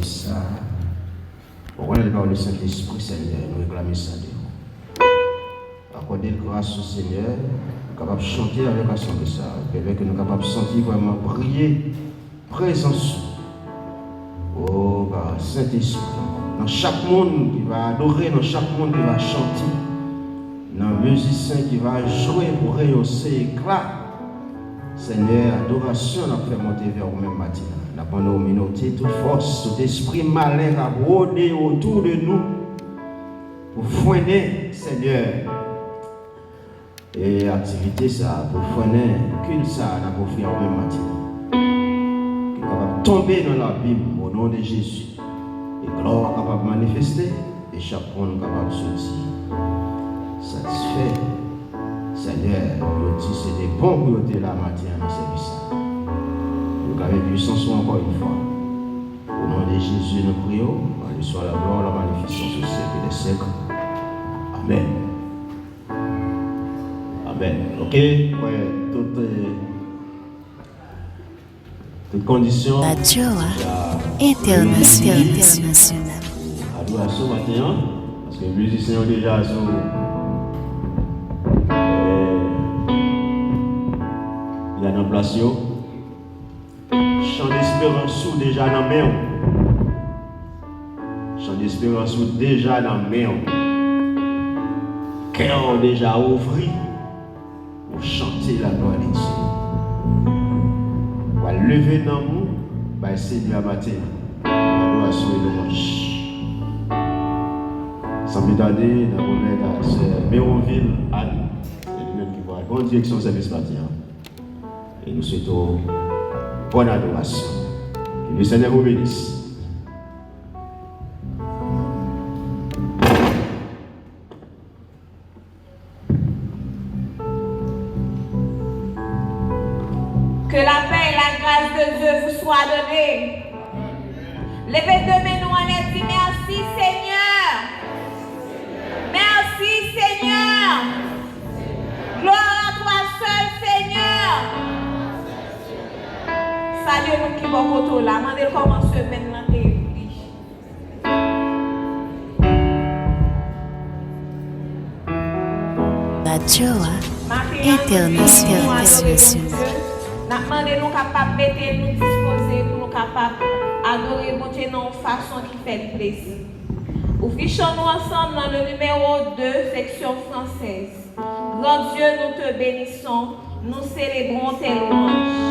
ça. Pour le par le Saint-Esprit, Seigneur, nous réclamons ça de vous. Accordez grâce au Seigneur, nous sommes capables de chanter avec la de ça. Permet que nous sommes capables de sentir vraiment prier, présence. Oh, par Saint-Esprit. Dans chaque monde qui va adorer, dans chaque monde qui va chanter, dans le musicien qui va jouer pour rehausser éclat. Seigneur, adoration nous fait monter vers vous-même matin. Nous avons nos minauté, toute force, tout esprit malin à rôder autour de nous pour foiner, Seigneur. Et activité ça, pour foiner, culte ça, nous avons fait vous-même matin. Qui est capable de tomber dans l'abîme au nom de Jésus. Et gloire capable de manifester, et chaque monde capable de sortir. Satisfait. Seigneur, nous disons c'est des bons pour nous là matin dans le service. Nous avons puissance encore une fois. Au nom de Jésus, nous prions. Qu'il soit la gloire, la magnificence au siècle des siècles. Amen. Amen. Ok? Ouais, toutes conditions. La Joie internationale. Adoration matin, parce que les musiciens ont déjà sur. Il y a dans place. Chant d'espérance ou déjà dans la main. Chant d'espérance ou déjà dans la main. Cœur déjà ouvert pour chanter la gloire de Dieu. On va lever dans nous, on va essayer de la matin. L'adoration et l'hommage. Sans plus tarder, nous allons remettre à Sœur Méronville Anne. C'est lui-même qui va bonne direction de service matin. Et nous souhaitons bonne adoration. Que le Seigneur vous bénisse. Que la paix et la grâce de Dieu vous soient données. Levez deux mains nous en l'air, dit merci Seigneur. Merci Seigneur. Gloire à toi seul Seigneur. Salut nous qui vont côté là. Mandez comment semaine dans tes vies. La Joie internationale. Nous demandons capables de mettre nous disposer pour nous capables d'adorer mon Dieu dans une façon qui fait plaisir. Nous fichons nous ensemble dans le numéro 2, section française. Grand Dieu, nous te bénissons, nous célébrons tes louanges.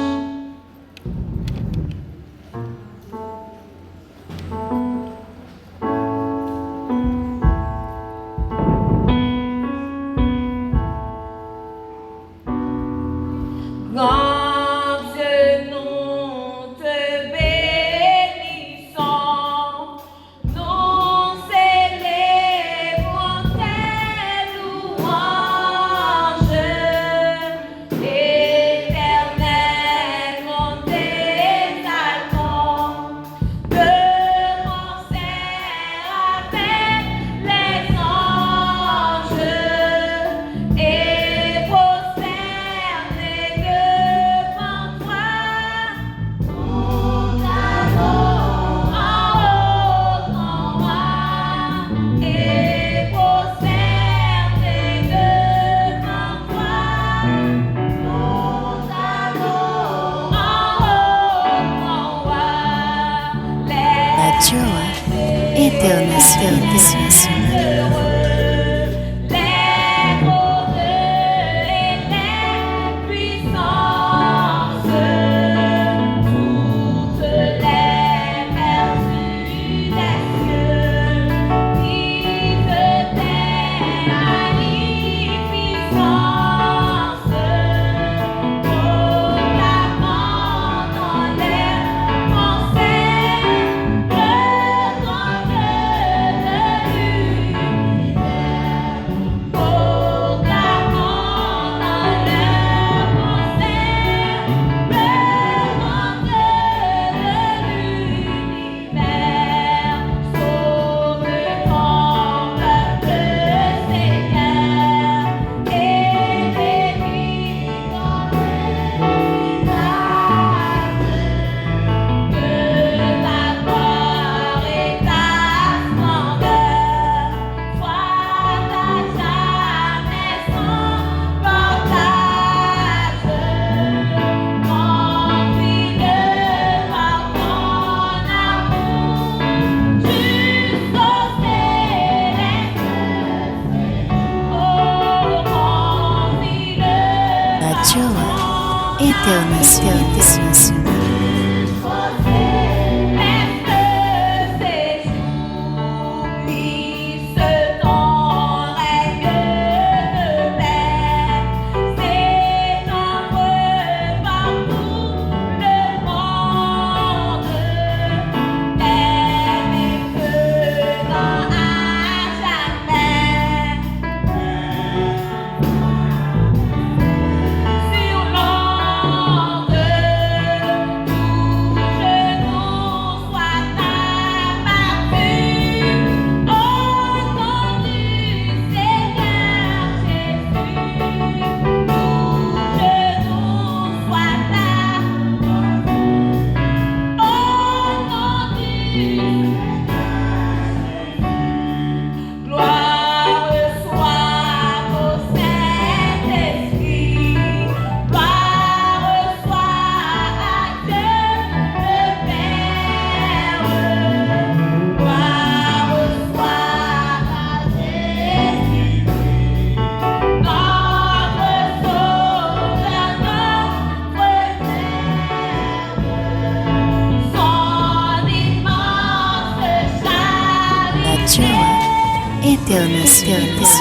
International.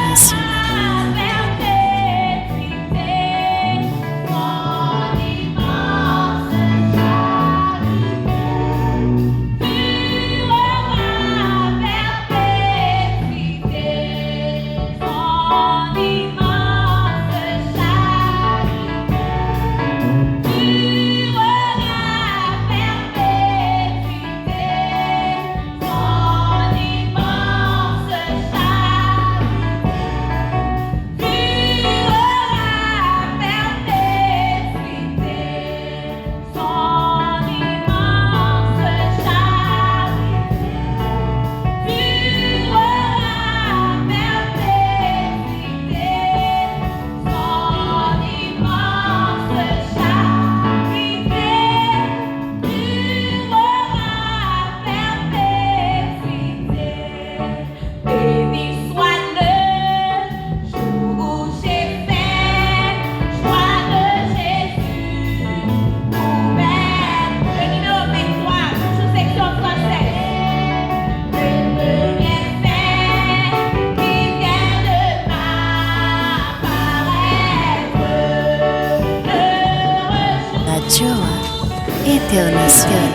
International.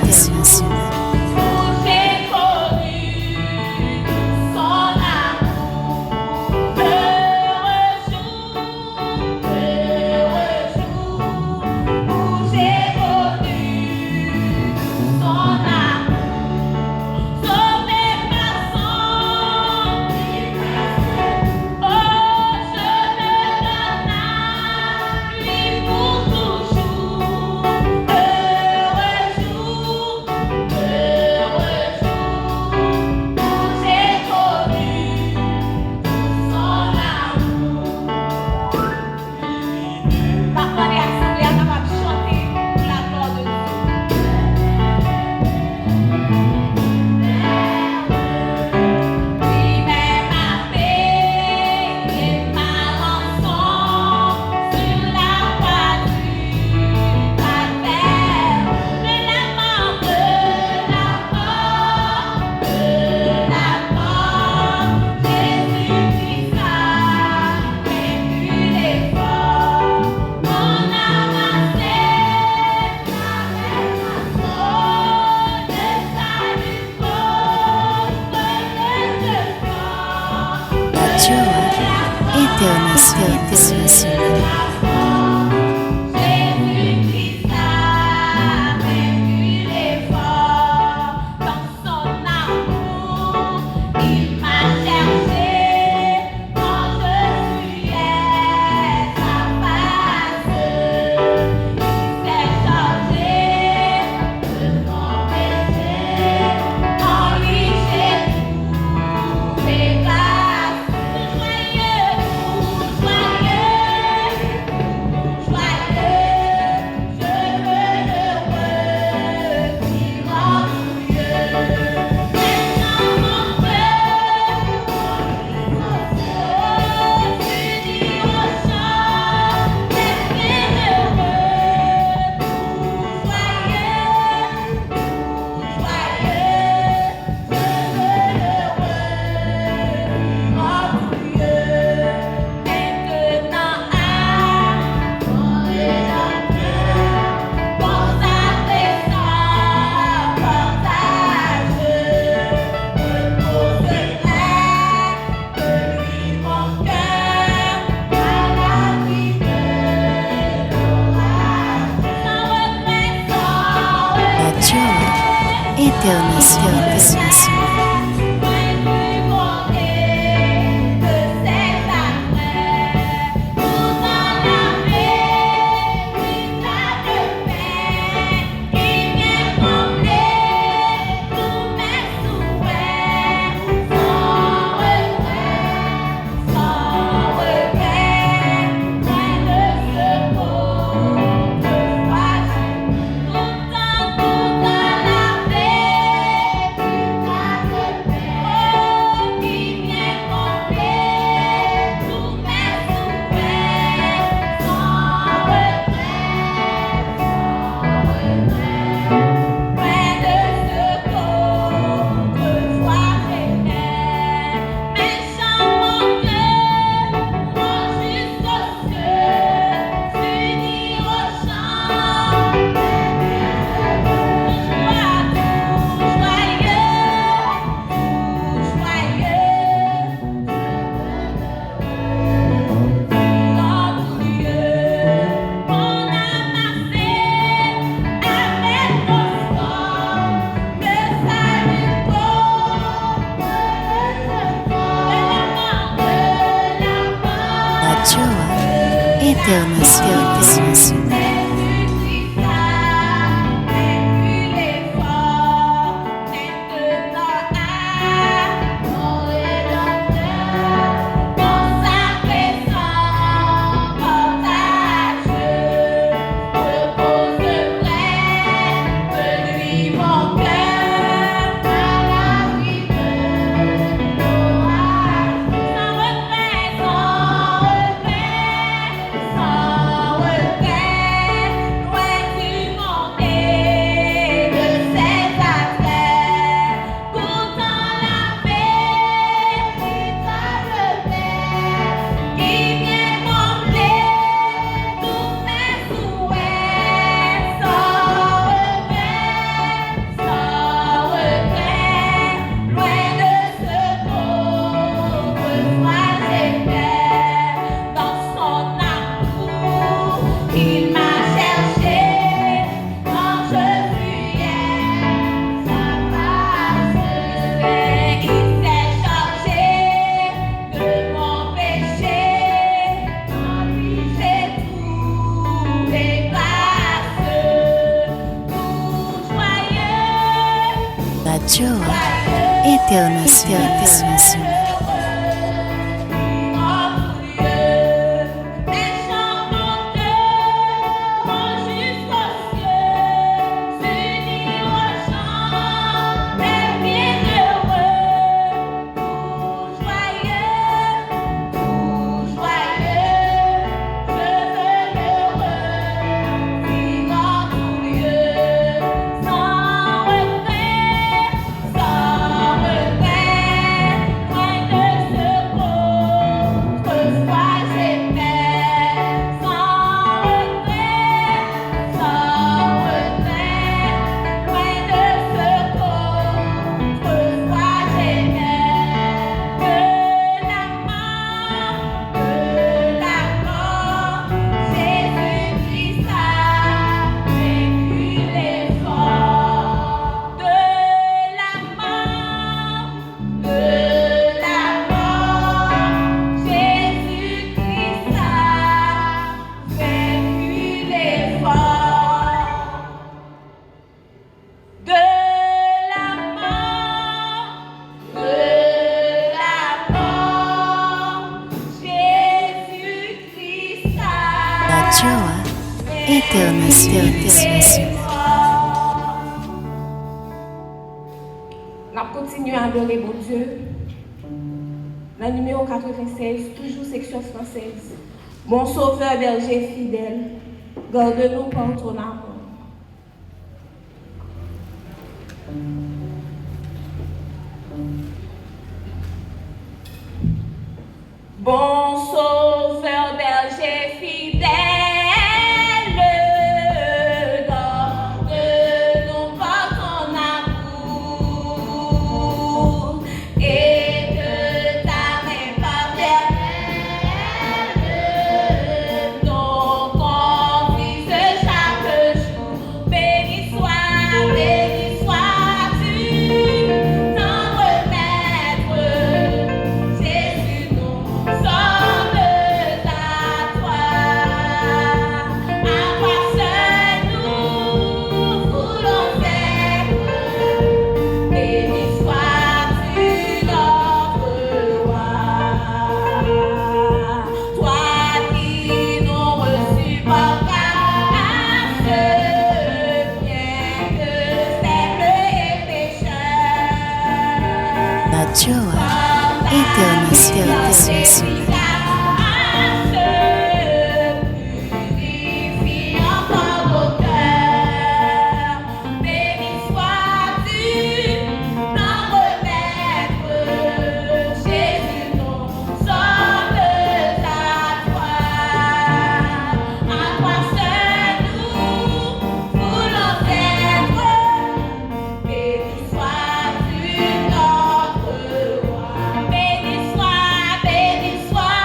International. La Joie International. International. On continue à adorer mon Dieu. Le numéro 96, toujours section française. Mon sauveur berger fidèle, garde-nous par ton amour. Bon sauveur berger fidèle, garde-nous par ton amour et de ta main paternelle, nous conduise chaque jour. Béni sois-tu, tendre maître, Jésus, nous sommes à toi. À toi seul nous voulons être. Béni sois-tu, notre roi. Toi qui nous reçus par grâce, bien que faible et pécheur. La Joie International. Béni sois,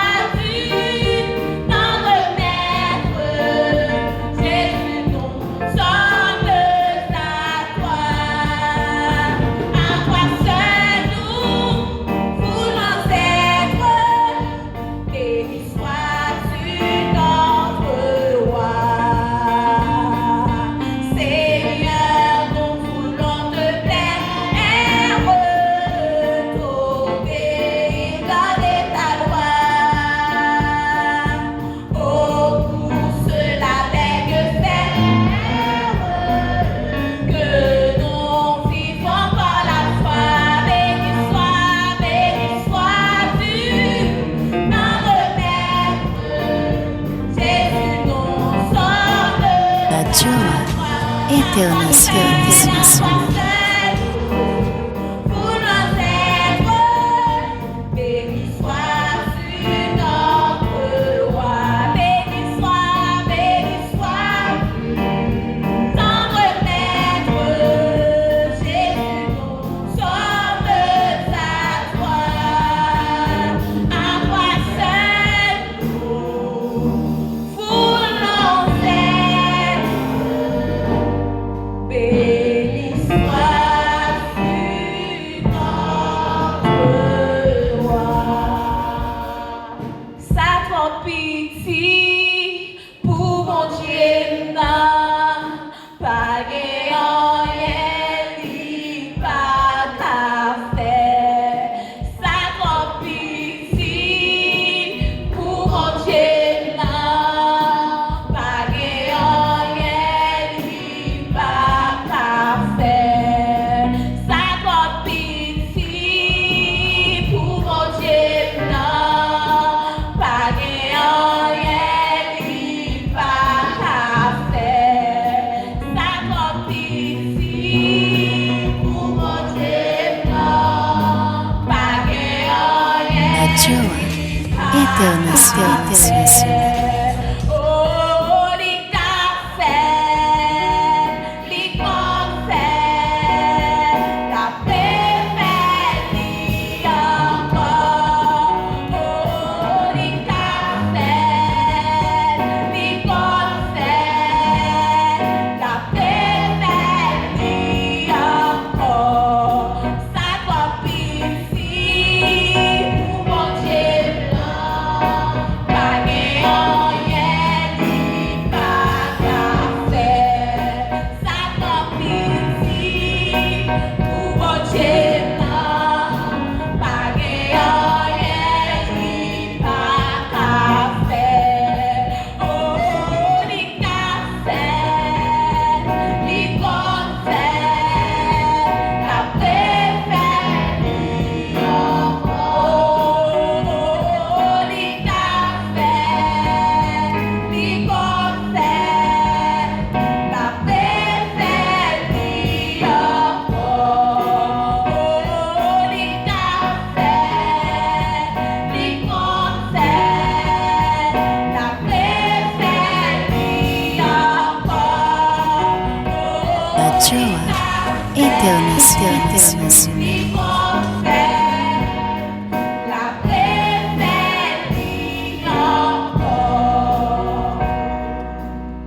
International.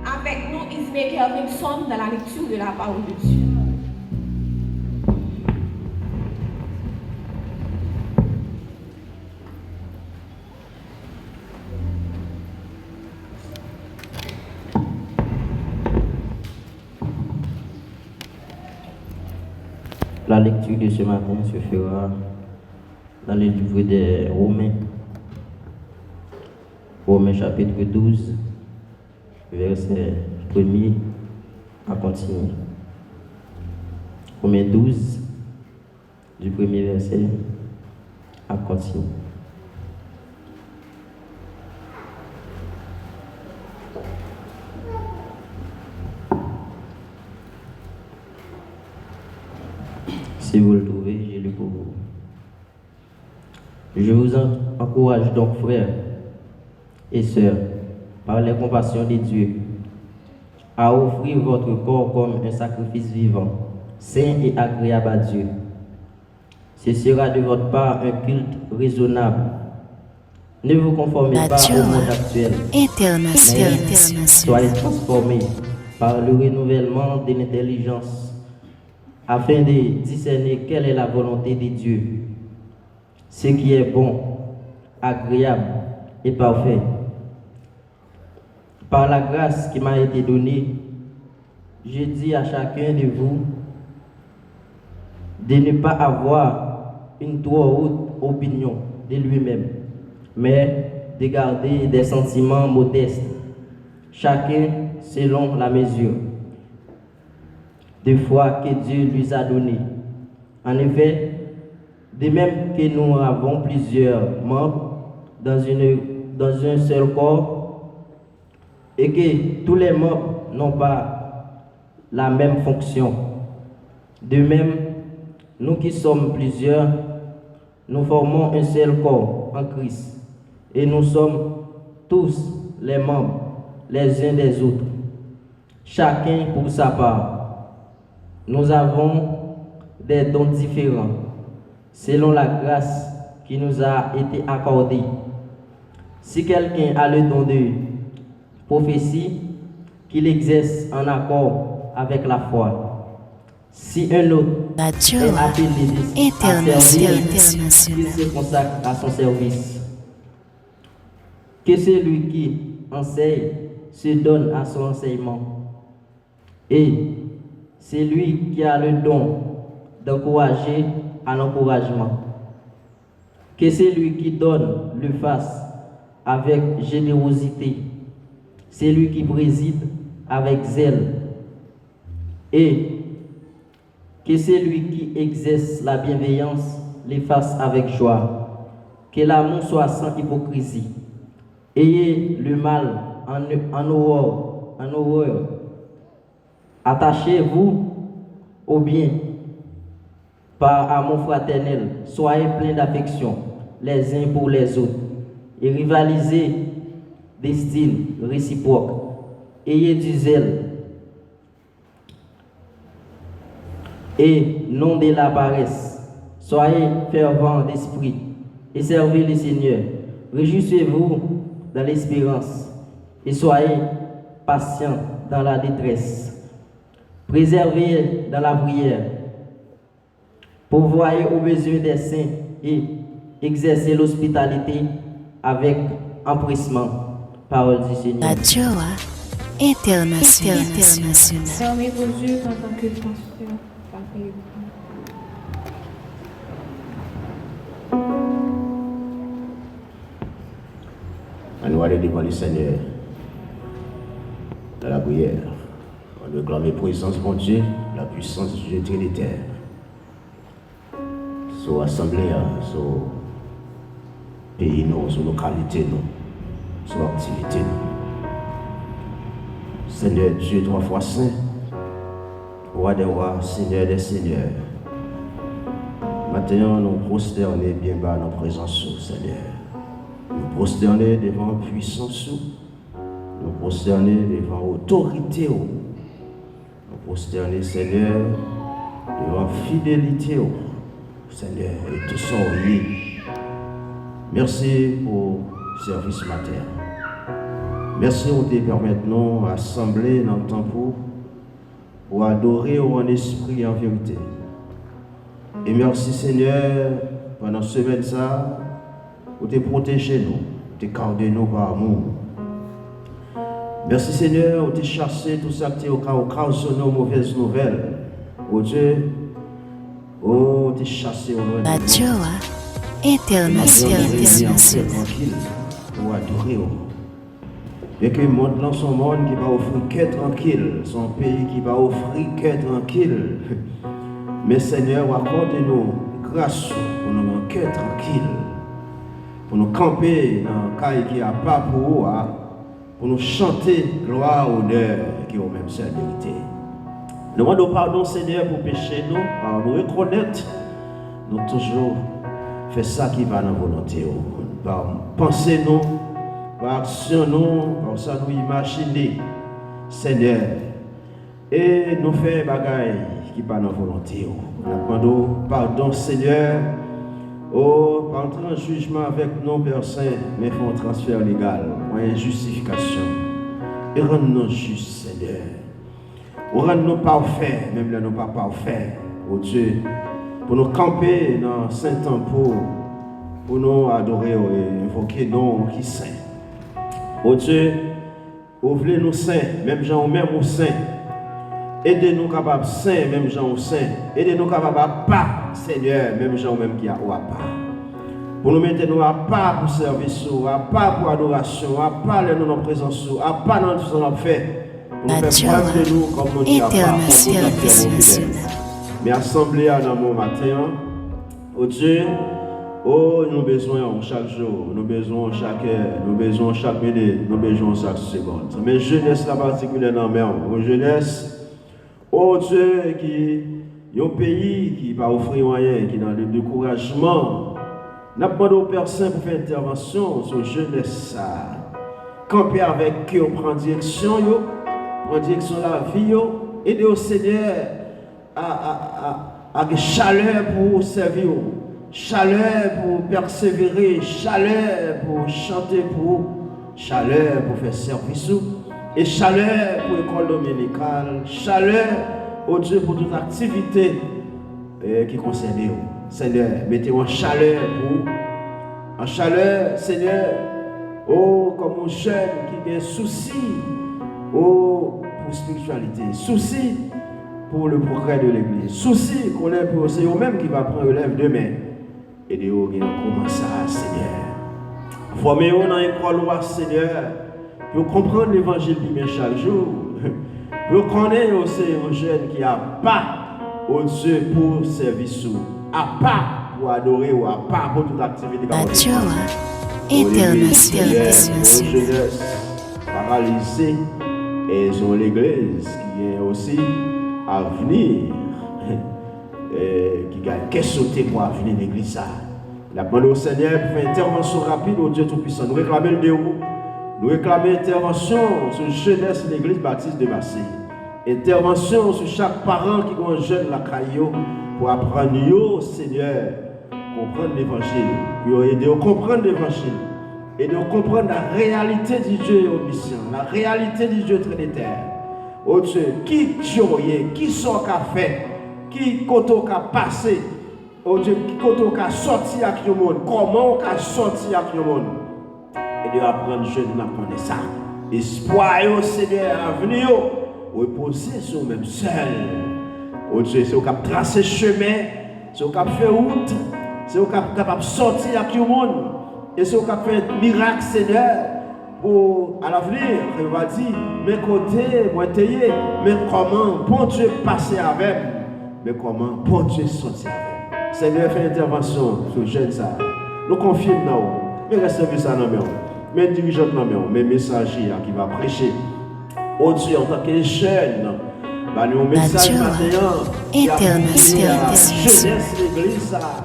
Avec nous, Ismaël Kelvin sommes dans la lecture de la parole de Dieu. La lecture de ce matin se fera dans le livre des Romains, Romains chapitre 12, verset 1er à continuer. Romains 12, du premier verset à continuer. Si vous le trouvez, j'ai lu pour vous. Je vous encourage donc, frères et sœurs, par les compassions de Dieu, à offrir votre corps comme un sacrifice vivant, saint et agréable à Dieu. Ce sera de votre part un culte raisonnable. Ne vous conformez pas au monde actuel, mais soyez transformés par le renouvellement de l'intelligence, afin de discerner quelle est la volonté de Dieu, ce qui est bon, agréable et parfait. Par la grâce qui m'a été donnée, je dis à chacun de vous de ne pas avoir une trop haute opinion de lui-même, mais de garder des sentiments modestes, chacun selon la mesure de foi que Dieu lui a donnée. En effet, de même que nous avons plusieurs membres dans un seul corps, et que tous les membres n'ont pas la même fonction, de même, nous qui sommes plusieurs, nous formons un seul corps en Christ, et nous sommes tous les membres les uns des autres, chacun pour sa part. Nous avons des dons différents, selon la grâce qui nous a été accordée. Si quelqu'un a le don de prophétie, qu'il exerce en accord avec la foi. Si un autre est appelé à servir, qu'il se consacre à son service. Que celui qui enseigne se donne à son enseignement. Et celui qui a le don d'encourager à l'encouragement. Que celui qui donne le fasse avec générosité. Celui qui préside avec zèle. Et que celui qui exerce la bienveillance le fasse avec joie. Que l'amour soit sans hypocrisie. Ayez le mal en horreur. Attachez-vous au bien par amour fraternel. Soyez pleins d'affection les uns pour les autres. et rivalisez d'estime réciproque. Ayez du zèle et non de la paresse. Soyez fervents d'esprit et servez le Seigneur. Réjouissez-vous dans l'espérance et soyez patients dans la détresse. Préservez dans la prière. Pourvoyez aux besoins des saints et exercez l'hospitalité avec empressement. Parole du Seigneur. La Joie internationale. Fermez vos yeux pendant que le pasteur va prier. On doit aller devant le Seigneur dans la prière. On doit clamer présence de Dieu, la puissance du Dieu Trinitaire. Sur l'assemblée, sur le pays, sur nos localités, sur l'activité. Seigneur Dieu, trois fois saint, roi des rois, Seigneur des seigneurs. Maintenant, nous prosternons bien bas dans la présence, Seigneur. Nous prosternons devant la puissance, nous prosternons devant l'autorité, nous prosternons, Seigneur, devant la fidélité, Seigneur, et tout ça lié. Merci pour le service matin. Merci pour te permettre nous assembler dans le temps pour adorer en esprit et en vérité. Et merci Seigneur, pendant ce semaine ça, pour te protéger nous, te garder nous par amour. Merci Seigneur, pour te chasser tout ça qui est au cas sur nos mauvaises nouvelles. Oh Dieu, oh te chasser au loin. La Joie internationale. Tranquille, pour adorer. Et que le monde là, son monde qui va offrir que tranquille, son pays qui va offrir que tranquille. Mais Seigneur, accorde-nous grâce pour nous manquer tranquille, pour nous camper dans le caille qui a pas pour vous, pour nous chanter gloire, honneur qui est au même seul vérité. Nous demandons pardon Seigneur pour pécher nous, par nous reconnaître, nous toujours faire ça qui va dans la volonté, par penser nous, par action nous, par ça nous imaginer, Seigneur, et nous faire bagaille qui va dans la volonté. Nous demandons pardon Seigneur, oh, par entrer en jugement avec nos Père Saint, mais font un transfert légal, une justification, et rendre-nous justes Seigneur. Ou rendre-nous parfaits, même là nous pas parfaits, oh Dieu, pour nous camper dans le Saint-Temple, pour nous adorer et invoquer nos qui saints. Oh Dieu, ouvrez-nous saints, même gens même aux saints. Aidez-nous capables saints, même gens aux saints. Aidez-nous capables à pas, Seigneur, même gens même qui a ou à pas. Pour nous mettre nous à pas pour service, à pas pour adoration, à pas dans notre présence, à pas dans tout ce qu'on a fait. Pour nous faire preuve de nous comme nous disons pas. Mais assemblée à dans mon matin, oh Dieu, oh, nous avons besoin chaque jour, nous avons besoin chaque heure, nous avons besoin chaque minute, nous avons besoin chaque seconde. Mais jeunesse là particulièrement, oh jeunesse, oh Dieu, qui est un pays qui va offrir moyen, qui est dans le découragement. Nous avons demandé au Père Saint pour faire intervention sur jeunesse. Camper avec eux, prendre direction, de la vie, aider au Seigneur à chaleur pour servir. Chaleur pour persévérer, chaleur pour chanter pour, chaleur pour faire service, et chaleur pour l'école dominicale, chaleur, oh Dieu, pour toute activité qui concerne vous. Seigneur, mettez-moi en chaleur pour, en chaleur, Seigneur, oh, comme un jeune qui a un souci, oh, pour spiritualité, souci pour le progrès de l'Église, souci qu'on est pour, c'est eux-mêmes qui va prendre relève demain. Et de vous comment ça, Seigneur. Formez-vous dans l'école, Seigneur, pour comprendre l'évangile bien chaque jour. Pour connaître aussi un jeune qui n'a pas au Dieu pour service, à pas pour adorer ou à pas pour toute activité. La Joie internationale. Jeunesse paralysée et ils ont l'Église qui est aussi à venir. Qui gagne qu'est sauté pour venir l'église ça. La demande au Seigneur pour faire intervention rapide au Dieu Tout-Puissant. Nous réclamons le déo. Nous réclamons intervention sur la jeunesse de l'église baptiste de Marseille. Intervention sur chaque parent qui est un jeune la caillou pour apprendre au Seigneur, comprendre l'évangile, pour aider à comprendre l'évangile, aider à comprendre la réalité du Dieu omniscient, la réalité du Dieu trinitaire. Oh Dieu, qui Dieu qui sort qu'a fait, qui koto qu'a passé, oh Dieu, qui koto qu'a sorti avec le monde, comment on qu'a sorti avec le monde. Et de apprendre jeune à connaître ça. Espoir au Seigneur à venir, reposer sur même seul. Oh Dieu, c'est au cap tracer chemin, c'est au cap faire route, c'est au cap capable sortir avec le monde, et c'est au cap faire miracle Seigneur. Pour à l'avenir, il va dire, mais côté, moi t'ayez, mais comment bon Dieu passer avec, mais comment bon Dieu sortir avec. Seigneur fait intervention sur le jeune ça. Nous confions dans nous, mais recevez ça dans nous. Mais dirigeants dans nous, mais messagers qui va prêcher. Oh Dieu, en tant que jeune, bah nous message maintenant. International. Jeunesse l'église ça.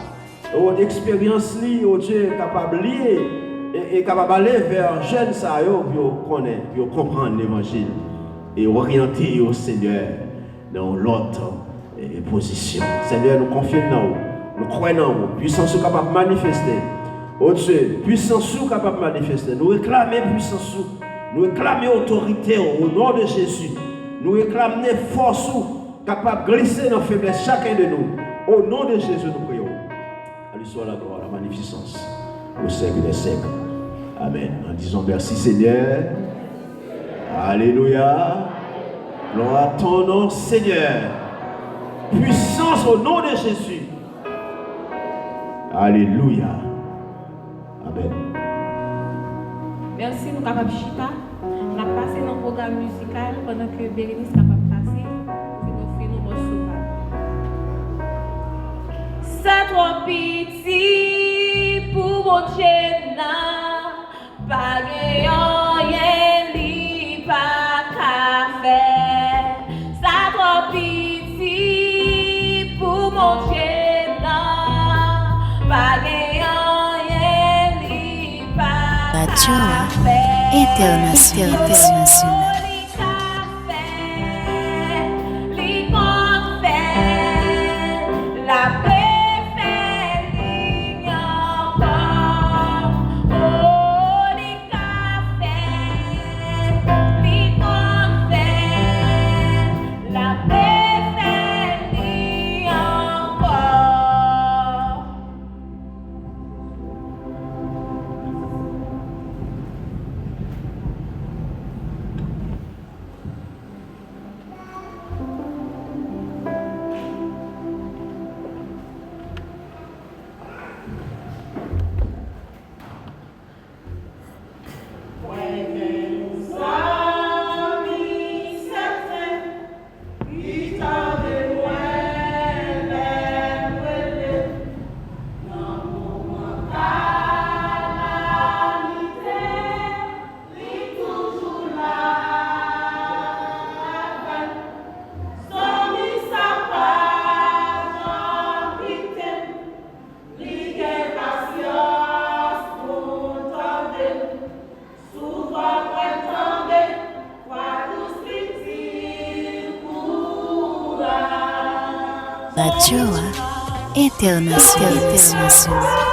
Oh expérience li, oh Dieu capable lier. Et capable d'aller vers jeunes ça pour connaître, pour comprendre l'évangile et orienter au Seigneur dans l'autre position. Seigneur, nous confions dans vous, nous croyons dans vous, puissance capable de manifester. Oh Dieu, puissance capable de manifester. Nous réclamons puissance, nous réclamons autorité au nom de Jésus. Nous réclamons force capable de glisser dans la faiblesse chacun de nous. Au nom de Jésus, nous prions. À lui soit la gloire, la magnificence, au siècle des siècles. Amen. En disant merci Seigneur. Alléluia. Gloire à ton nom Seigneur. Puissance au nom de Jésus. Alléluia. Amen. Merci, nous capables chita. On a passé dans le programme musical pendant que Bérénice est capable de passer. Nous offrir nos morceaux. C'est trop petit pour mon Dieu. Pas rien li pas qu'à faire. Ça trop petit pour mon Dieu là. Pas rien li pas qu'à faire. International. Joa International. Lord.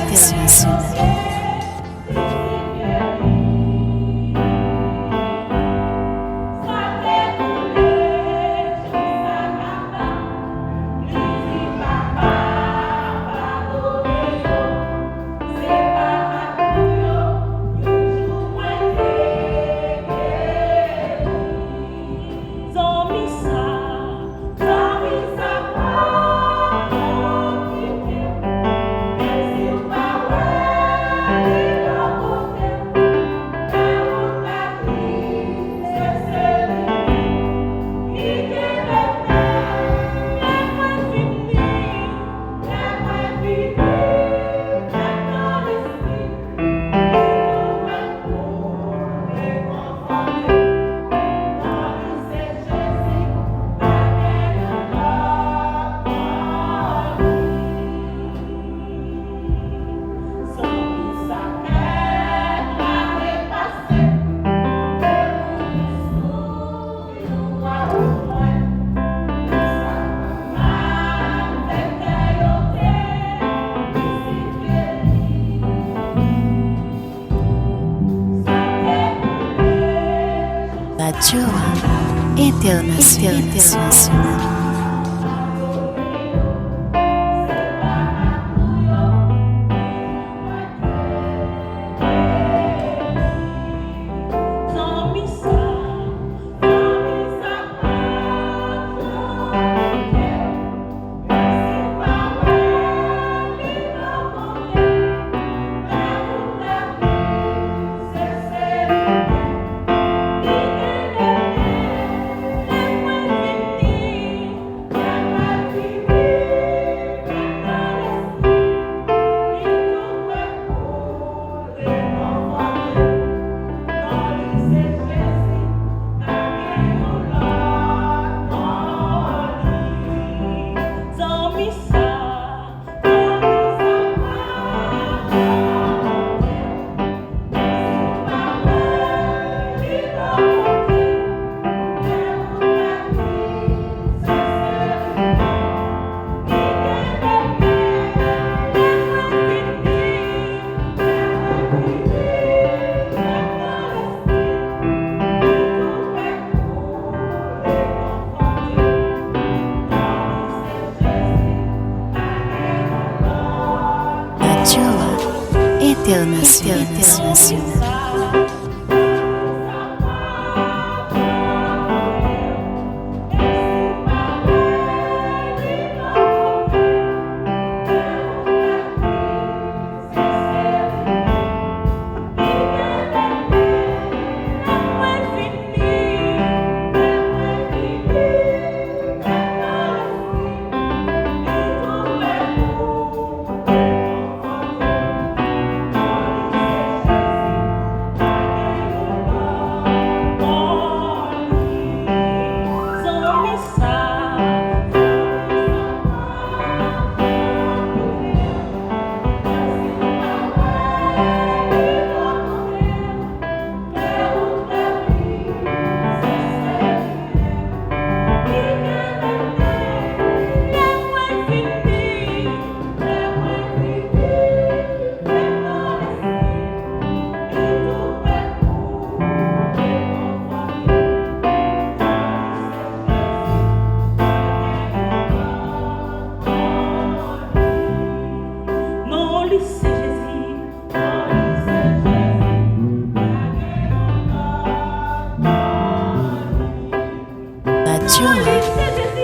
internationale. Radio internationale. Internationale.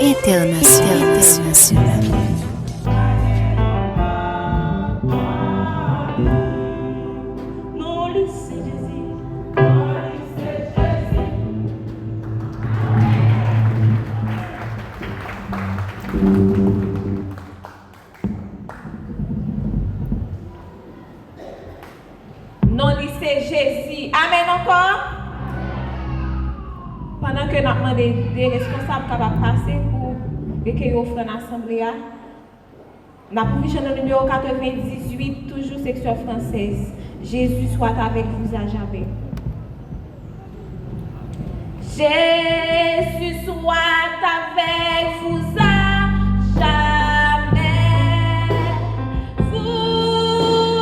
Internationale. Non lycée Jésus. Amen encore. Pendant que nous demandons des responsables qui vont passer pour recueillir offre en assemblée, nous avons vu le numéro 98, toujours section française. Jésus soit avec vous à jamais. Jésus soit avec vous à jamais. Vous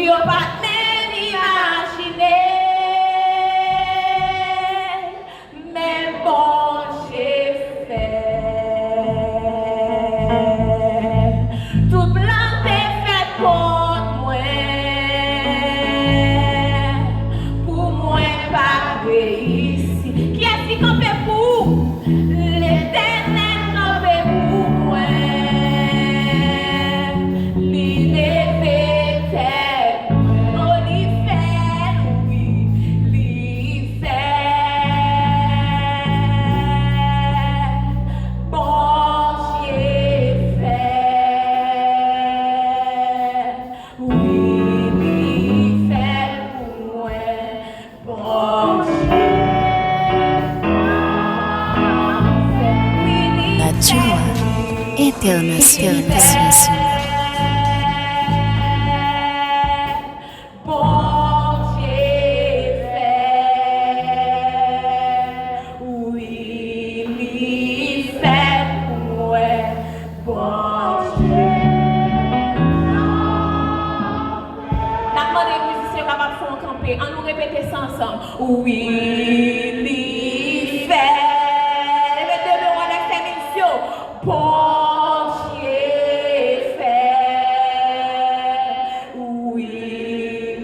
Yo pas même imaginer International. On nous répéter ça ensemble. Oui, li fait. Mettez-le, on a fait mission. Bon Dieu fait. Oui,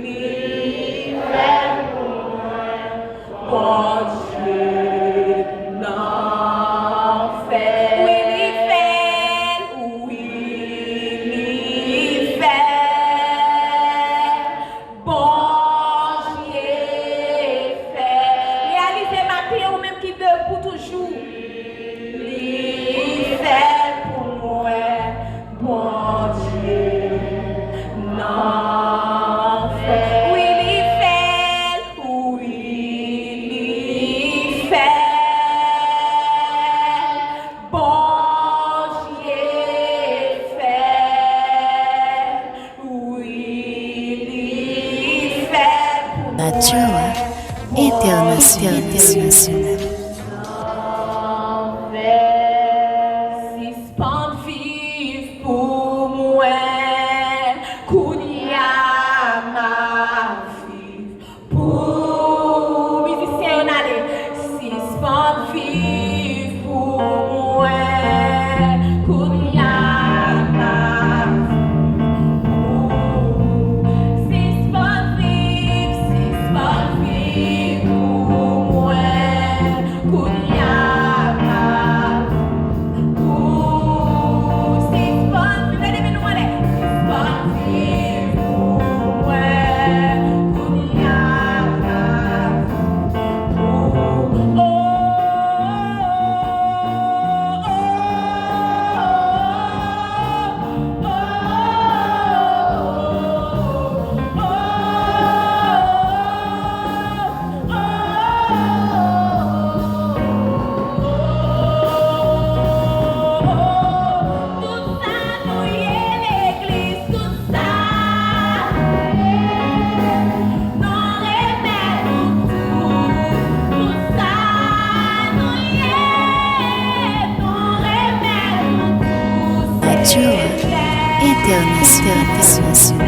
li fait. Bon Dieu n'en fait. Oui, li fait. Oui, li fait. Bon. Pour toujours, il fait pour moi, bon Dieu, non fait. Oui, il fait, oui, il fait, bon Dieu fait, oui, il fait pour moi. Radio International. International.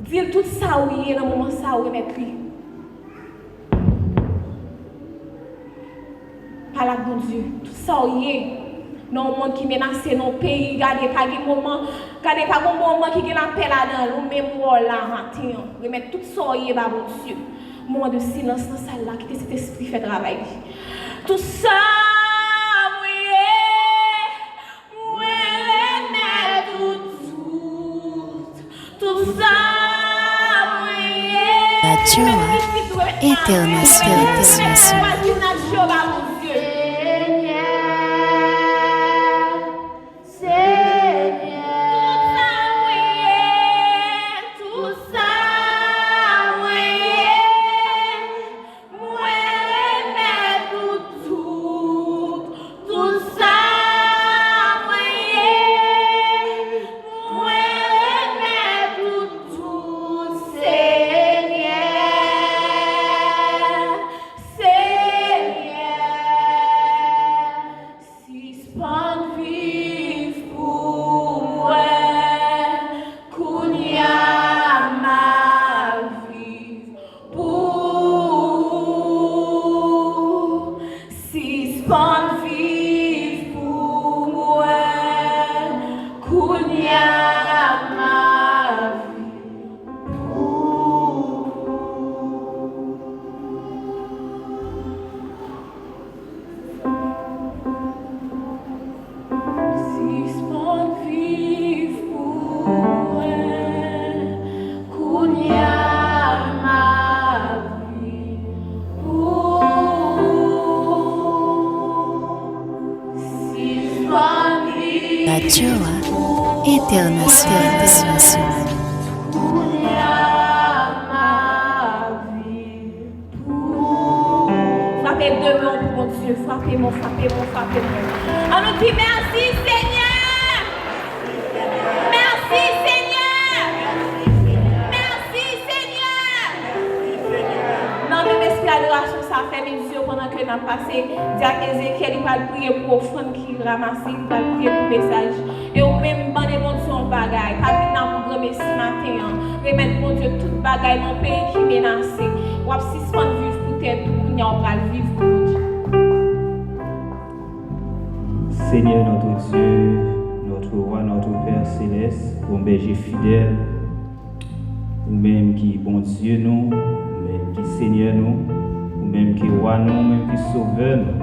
Dire tout ça où il est dans le moment ça où il est pris. Par la bon Dieu, tout ça où il est dans le monde qui menace nos pays, regardez pas un moment qui a l'appel là-dedans, ou même là matin, remettre tout ça où il est par bon Dieu. Moment de silence dans ça là, qui cet esprit fait travail. Tout ça Radio International. Seigneur, Radio Internationale. Frappez de main pour mon Dieu, frappez-moi. On nous dit merci Seigneur. Merci Seigneur. Merci Seigneur. Non, nous m'espérons l'adoration, ça fait mes yeux pendant que nous avons passé. Diacre Ézéchiel, il va prier pour offrande qui ramasse, il va prier pour message. Et au même bon et bon Dieu en bagaille. Pas venir dans mon grand messie matin. Remettre mon Dieu toute bagaille dans le pays qui est menacé. Ou à 6 mois de vivre pour tête, pour nous, on va vivre pour Dieu. Seigneur notre Dieu, notre roi, notre Père céleste, bon berger fidèle, ou même qui est bon Dieu nous, ou même qui est Seigneur nous, ou même qui est roi nous, ou même qui est sauveur nous,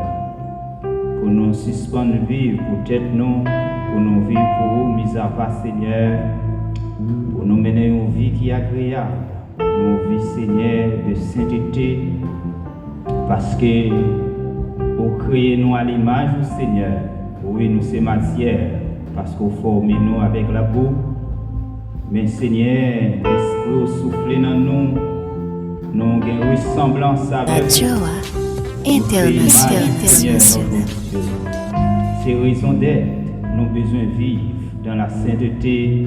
pour nous suspendre vivre, pour tête nous, pour nous vivre pour vous, mis à part Seigneur, pour nous mener une vie qui est agréable, une vie Seigneur de sainteté, parce que vous créez nous à l'image du Seigneur. Oui, nous c'est matière, parce qu'on forme nous avec la boue. Mais Seigneur, l'Esprit souffle dans nous, nous avons une ressemblance avec Radio Internationale. C'est raison d'être, nous avons besoin de vivre dans la sainteté,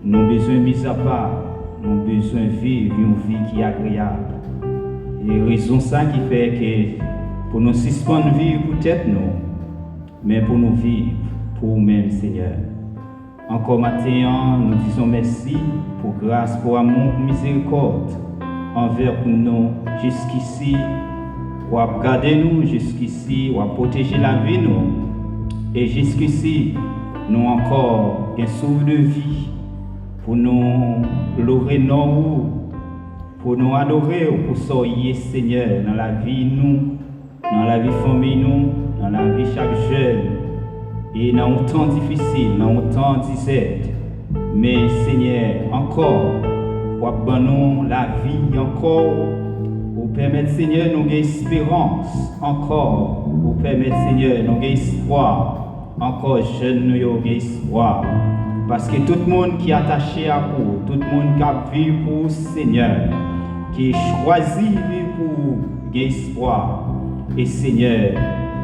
nous avons besoin de mise à part, nous avons besoin de vivre une vie qui est agréable. Et raison ça qui fait que pour nous suspendre vivre peut-être nous, mais pour nous vivre pour nous-mêmes, Seigneur. Encore matin, nous disons merci pour grâce, pour amour, pour miséricorde envers nous jusqu'ici, pour garder nous jusqu'ici, pour protéger la vie nous. Et jusqu'ici, nous encore un souffle de vie pour nous louer nous, pour nous adorer, pour soyez Seigneur dans la vie nous, dans la vie famille nous, dans la vie chaque jeune, et dans un temps difficile, dans un temps disette. Mais Seigneur, encore, pour nous la vie, encore, pour permettre Seigneur nous gagner espérance, encore, pour permettre Seigneur nous gagner espoir, encore jeune nous gagner espoir. Parce que tout le monde qui est attaché à vous, tout le monde qui a vécu pour Seigneur, qui choisit vivre pour gagner espoir, et Seigneur,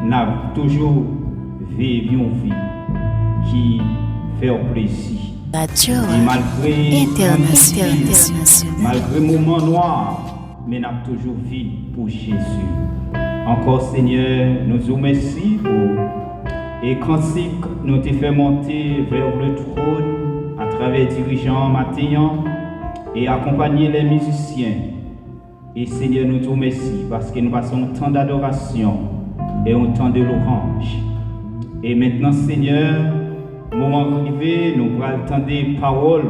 n'a toujours vécu une vie qui fait plaisir. Radio Et malgré Internationale. malgré moments noirs, mais n'a toujours vie pour Jésus. Encore Seigneur, nous vous remercions pour et quand nous te fait monter vers le trône à travers dirigeants matin et accompagner les musiciens. Et Seigneur, nous te remercions parce que nous passons un temps d'adoration et un temps de louange. Et maintenant, Seigneur, moment arrivé, nous allons attendre des paroles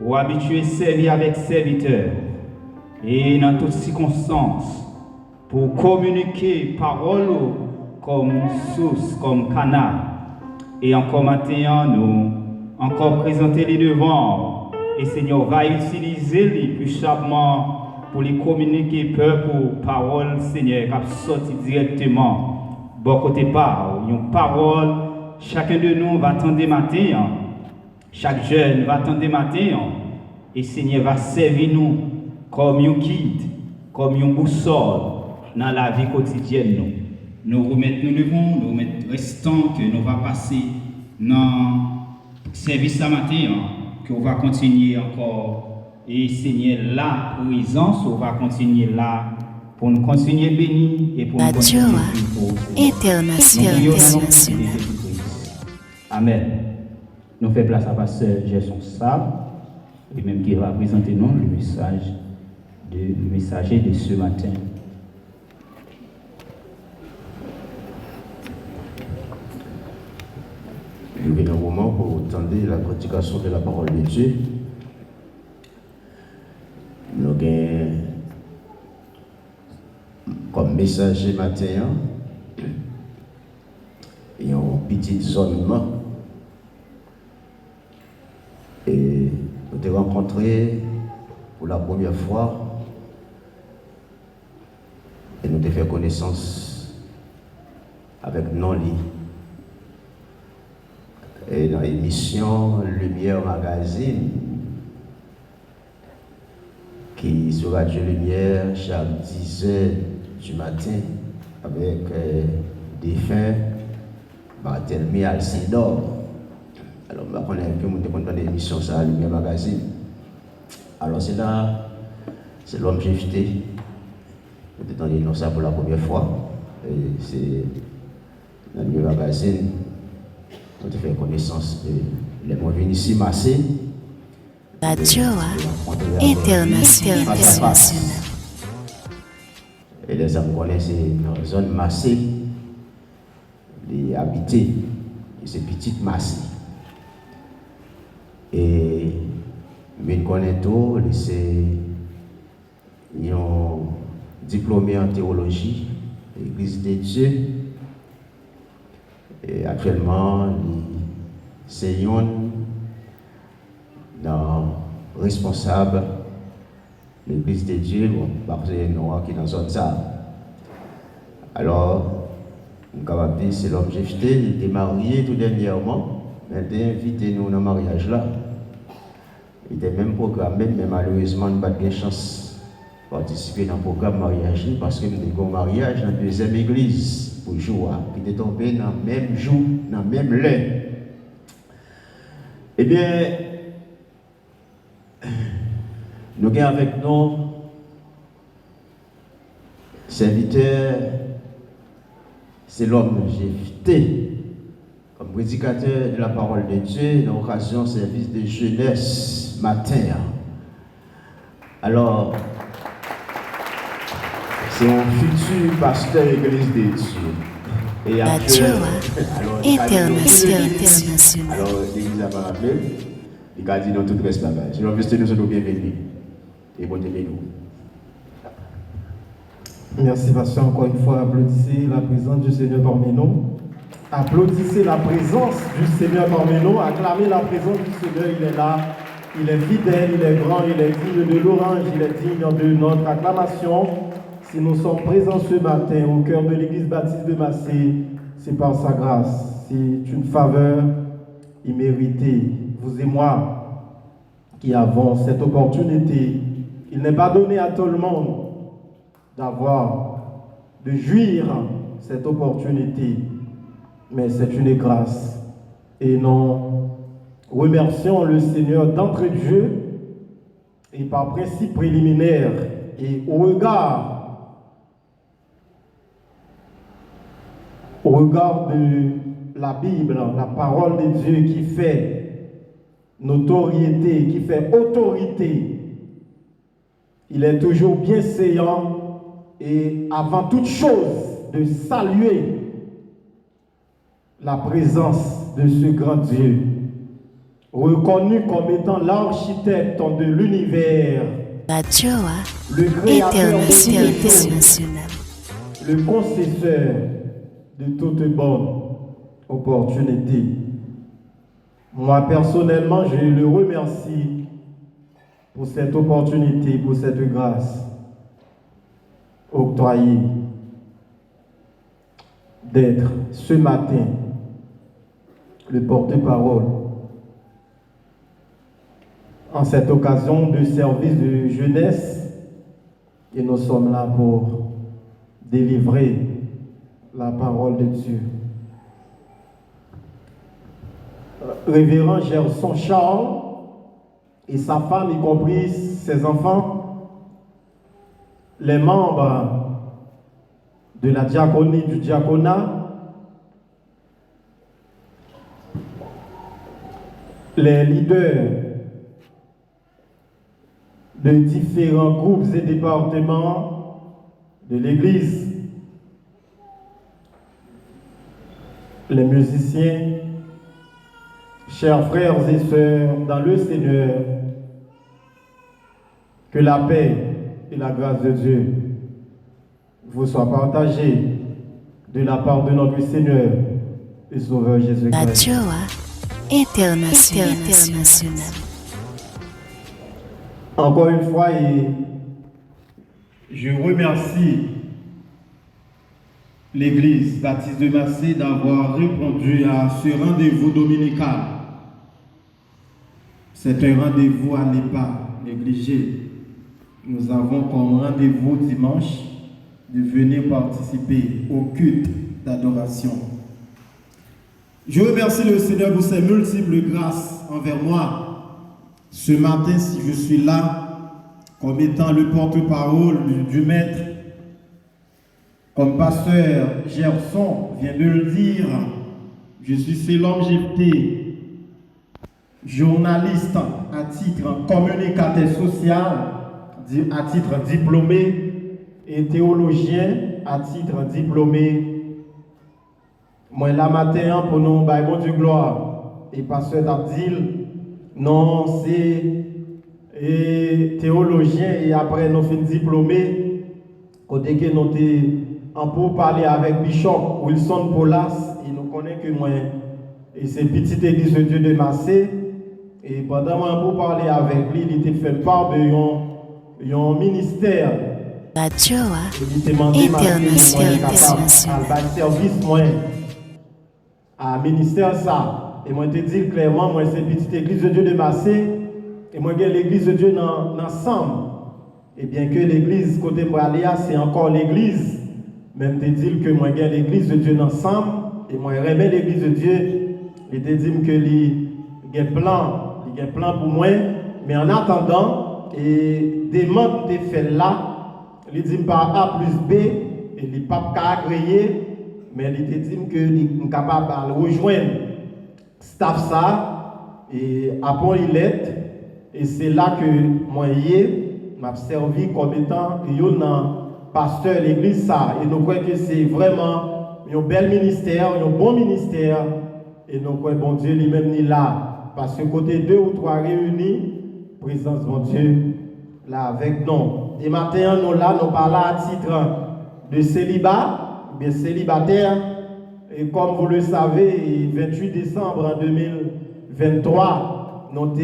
ou habituer servir avec serviteurs et dans toutes circonstances pour communiquer paroles comme source, comme canal. Et encore maintenant, nous encore présenter les devants. Et Seigneur, va utiliser les puissamment pour les communiquer peuple pour parole, Seigneur, qui sorti directement. Bon côté par une parole, chacun de nous va attendre matin, chaque jeune va attendre matin, et Seigneur va servir nous comme un guide, comme une boussole dans la vie quotidienne. Nous remettons, nous devons, nous remettons restant que nous va passer dans le service à matin, que nous va continuer encore. Et Seigneur, la présence, on va continuer là pour nous continuer bénis et pour nous continuer Internationale. Amen. Nous faisons place à Pasteur Gerson Sab, et même qui va présenter nous le messager de ce matin. Il y a un moment pour entendre la prédication de la parole de Dieu. Nous avons comme messager matin et une petite zone et nous t'ai rencontré pour la première fois et nous t'ai fait connaissance avec non-lit. Et dans l'émission Lumière Magazine, qui sur Radio Lumière chaque 10h du matin, avec défunt Barthélemy Alcindor. Alors, je connais un peu, je suis content de l'émission ça, Lumière Magazine. Alors, c'est là, c'est l'homme GFT. Je t'ai entendu ça pour la première fois. Et c'est dans Lumière Magazine. On te fait connaissance de les mots venus ici, Massé. Radio Internationale. Et les hommes connaissent dans la zone Massé, les habités, ces petites Massé. Et je connais tout, c'est un diplômé en théologie, l'Église de Dieu. Et actuellement, c'est un responsable de l'Église de Dieu, parce que nous qui dans zone ça. Alors, on capable dire c'est l'homme GFT, il était marié tout dernièrement, mais il a invité nous dans le mariage là. Il était même programmé, mais malheureusement, nous n'avons pas de chance de participer dans le programme mariage parce que nous avons un mariage dans la deuxième église. Pour jouer, qui est tombé dans le même jour, dans le même l'heure. Eh bien, nous avons avec nous serviteur, c'est l'homme GFT, comme prédicateur de la parole de Dieu, dans l'occasion service de jeunesse matin. Alors, c'est un futur pasteur église de Dieu. Et Radio Internationale. Alors, l'église a rappelé, il a dit dans tout le reste là-bas. Je veux nous sommes bienvenus. Et bon Dieu nous. Merci, pasteur. Encore une fois, applaudissez la présence du Seigneur parmi nous. Applaudissez la présence du Seigneur parmi nous. Acclamez la présence du Seigneur. Il est là. Il est fidèle, il est grand, il est digne de l'orange, il est digne de notre acclamation. Si nous sommes présents ce matin au cœur de l'église baptiste de Massé, c'est par sa grâce. C'est une faveur imméritée. Vous et moi qui avons cette opportunité, il n'est pas donné à tout le monde de jouir cette opportunité, mais c'est une grâce. Et nous remercions le Seigneur d'entrée de jeu et par principe préliminaire et au regard de la Bible, la parole de Dieu qui fait notoriété, qui fait autorité, il est toujours bien séant et avant toute chose de saluer la présence de ce grand Dieu, reconnu comme étant l'architecte de l'univers, Radio le créateur Internationale. le concesseur de toute bonne opportunité. Moi, personnellement, je le remercie pour cette opportunité, pour cette grâce octroyée d'être ce matin le porte-parole en cette occasion de service de jeunesse, et nous sommes là pour délivrer la parole de Dieu. Révérend Gerson Charles et sa femme, y compris ses enfants, les membres de la diaconie, du diaconat, les leaders de différents groupes et départements de l'Église, les musiciens, chers frères et sœurs dans le Seigneur, que la paix et la grâce de Dieu vous soient partagées de la part de notre Seigneur et Sauveur Jésus-Christ. Radio Internationale. Encore une fois, je remercie l'Église baptiste de Massé d'avoir répondu à ce rendez-vous dominical. C'est un rendez-vous à ne pas négliger. Nous avons comme rendez-vous dimanche de venir participer au culte d'adoration. Je remercie le Seigneur pour ses multiples grâces envers moi. Ce matin, si je suis là, comme étant le porte-parole du Maître, comme pasteur Gerson vient de le dire, je suis Selom Jepté, journaliste à titre communicateur social, à titre diplômé, et théologien à titre diplômé. Moi, là matin, pour nous, bon Dieu gloire, et pasteur Abdil, non, c'est théologien, et après, nous sommes diplômés, côté que nous sommes pour parler avec Bishop Wilson Polas, et nous connaissons que moi, et c'est petite église de Dieu de Massé, et pendant moi, pour parler avec lui, il était fait part de un ministère. Radio International. Service moi à ministère ça. Et moi te dis clairement, moi c'est petite église de Dieu de Massé, et moi j'ai l'église de Dieu dans ensemble. Et bien que l'église côté Braléa c'est encore l'église, même te dire que moi j'ai l'église de Dieu ensemble, et moi remets l'église de Dieu, et te dire que il y a un plan pour moi, mais en attendant, et des manques de fait là, il dit par A plus B, et il n'est pas agréé, mais il te dit que il est capable de rejoindre staff ça, et après il est, et c'est là que moi m'a servi comme étant un pasteur de l'église ça, et nous croyons que c'est vraiment un bel ministère, un bon ministère, et nous croyons bon Dieu lui-même est là, parce que côté 2 ou 3 réunis, présence de mon Dieu là avec nous. Et maintenant, nous parlons à titre de célibat, bien célibataire. Et comme vous le savez, le 28 décembre 2023, nous sommes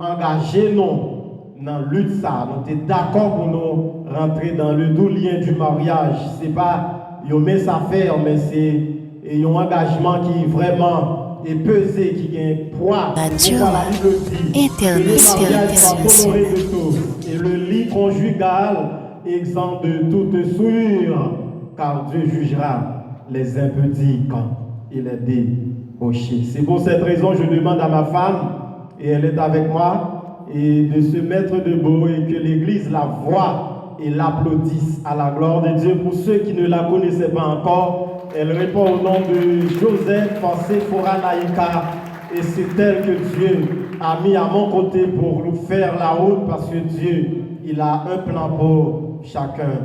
engagés dans la lutte. Nous sommes d'accord pour nous rentrer dans le doux lien du mariage. Ce n'est pas une mince affaire, mais c'est un engagement qui est vraiment pesé, qui a un poids. Radio International. International. Et le lit conjugal exempt de toute souillure, car Dieu jugera les impudiques et les débauchés. C'est pour cette raison que je demande à ma femme, et elle est avec moi, et de se mettre debout et que l'Église la voie et l'applaudisse à la gloire de Dieu. Pour ceux qui ne la connaissaient pas encore, elle répond au nom de Joseph Sephora Naïka, et c'est elle que Dieu a mis à mon côté pour nous faire la route, parce que Dieu, il a un plan pour chacun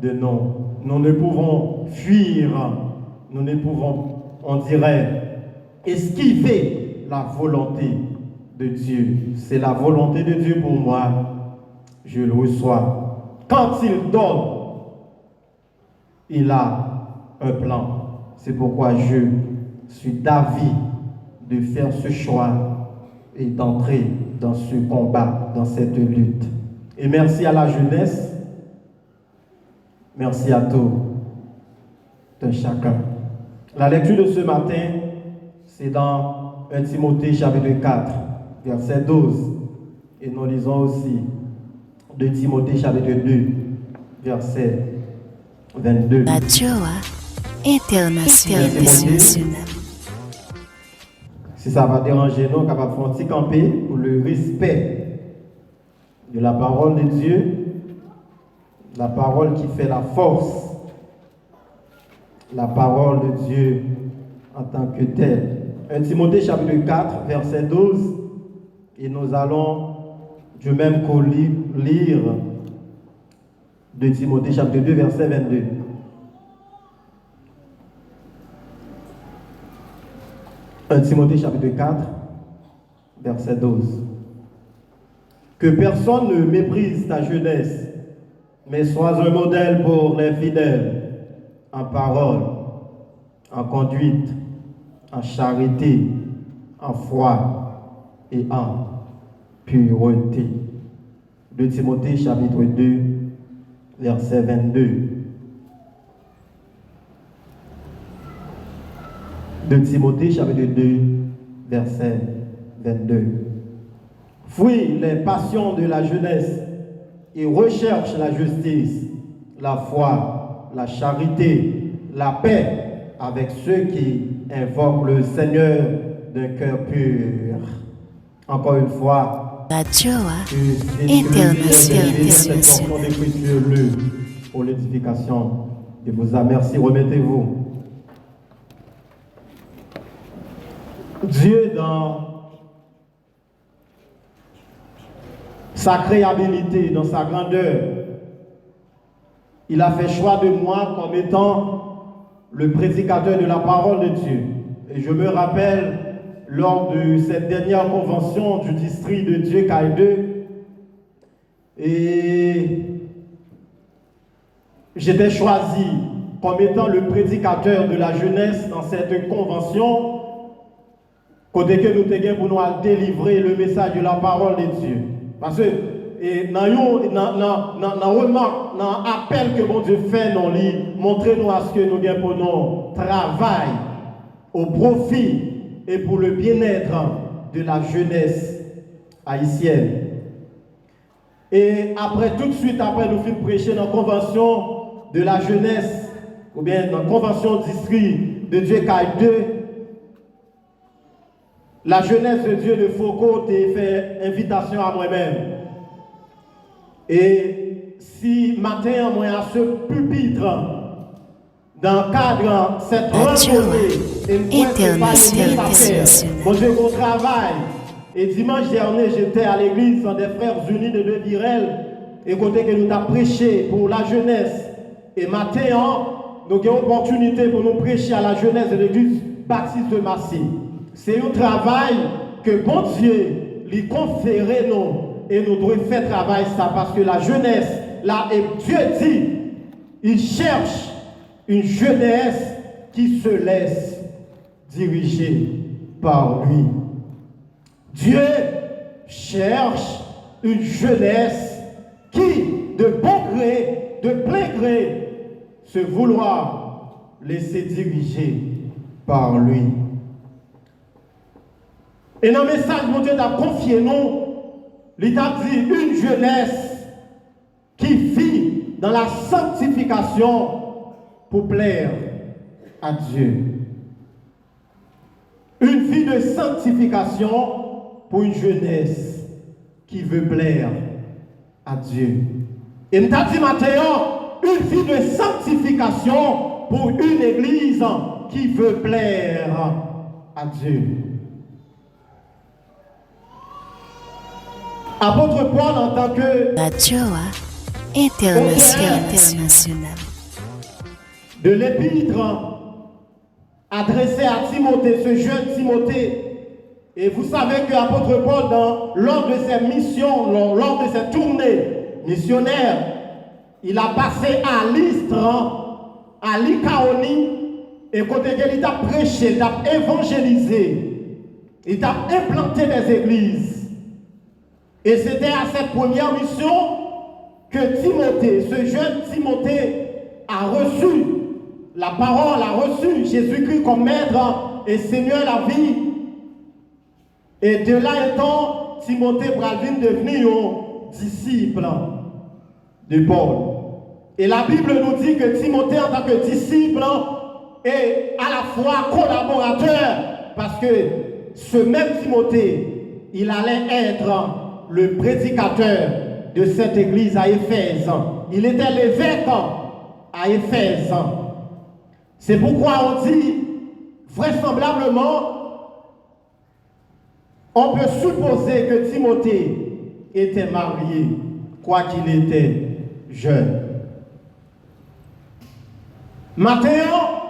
de nous. Nous ne pouvons fuir, nous ne pouvons, on dirait, esquiver la volonté de Dieu. C'est la volonté de Dieu pour moi, je le reçois. Quand il donne, il a un plan. C'est pourquoi je suis d'avis de faire ce choix et d'entrer dans ce combat, dans cette lutte. Et merci à la jeunesse, merci à tous de chacun. La lecture de ce matin, c'est dans 1 Timothée chapitre 4, verset 12. Et nous lisons aussi 2 Timothée chapitre 2, verset 22. Radio International. Si ça va déranger nous, capable de faire un petit camper pour le respect de la parole de Dieu, la parole qui fait la force, la parole de Dieu en tant que telle. 1 Timothée chapitre 4, verset 12, et nous allons du même lire 2 Timothée chapitre 2, verset 22. Timothée chapitre 4, verset 12. Que personne ne méprise ta jeunesse, mais sois un modèle pour les fidèles, en parole, en conduite, en charité, en foi et en pureté. 2 Timothée chapitre 2, verset 22. 2 Timothée chapitre 2, verset 22. Fuis les passions de la jeunesse et recherche la justice, la foi, la charité, la paix avec ceux qui invoquent le Seigneur d'un cœur pur. Encore une fois, Radio internationale Internationale. Pour l'édification de vos âmes. Merci, remettez-vous. Dieu, dans sa créabilité, dans sa grandeur, il a fait choix de moi comme étant le prédicateur de la parole de Dieu. Et je me rappelle, lors de cette dernière convention du district de Dieu Caille-2, et j'étais choisi comme étant le prédicateur de la jeunesse dans cette convention, côté que nous avons pour nous délivrer le message de la parole de Dieu. Parce que dans l'appel que mon Dieu fait, nous montrez-nous à ce que nous avons pour nous travail au profit et pour le bien-être de la jeunesse haïtienne. Et après, tout de suite après, nous finissons prêcher dans la convention de la jeunesse, ou bien dans la convention district de Dieu Caille 2, la jeunesse de Dieu de Foucault a fait invitation à moi-même. Et si matin, moi, à ce pupitre, dans le cadre de cette rencontre, Internationale. mon Dieu, au travail. Et dimanche dernier, j'étais à l'église des Frères Unis de Virel, et côté que nous avons prêché pour la jeunesse. Et matin, nous avons l'opportunité pour nous prêcher à la jeunesse de l'église baptiste de Massy. C'est un travail que bon Dieu lui conféré nous, et nous devons faire travail ça, parce que la jeunesse, là, et Dieu dit, il cherche une jeunesse qui se laisse diriger par lui. Dieu cherche une jeunesse qui, de bon gré, de plein gré, se vouloir laisser diriger par lui. Et dans le message, mon Dieu t'a confié nous, il t'a dit une jeunesse qui vit dans la sanctification pour plaire à Dieu. Une vie de sanctification pour une jeunesse qui veut plaire à Dieu. Et nous t'a dit maintenant, une vie de sanctification pour une église qui veut plaire à Dieu. Apôtre Paul en tant que Radio Internationale. de l'épître adressé à Timothée, ce jeune Timothée. Et vous savez que l'apôtre Paul, lors de ses missions, lors de ses tournées missionnaires, il a passé à Lystre, à Lycaonie, et côté qu'il a prêché, il a évangélisé, il a implanté des églises. Et c'était à cette première mission que Timothée, ce jeune Timothée, a reçu la parole, a reçu Jésus-Christ comme maître et Seigneur de la vie. Et de là étant, Timothée va devenir un disciple de Paul. Et la Bible nous dit que Timothée, en tant que disciple, est à la fois collaborateur, parce que ce même Timothée, il allait être le prédicateur de cette église à Éphèse. Il était l'évêque à Éphèse. C'est pourquoi on dit, vraisemblablement, on peut supposer que Timothée était marié, quoiqu'il était jeune. Maintenant,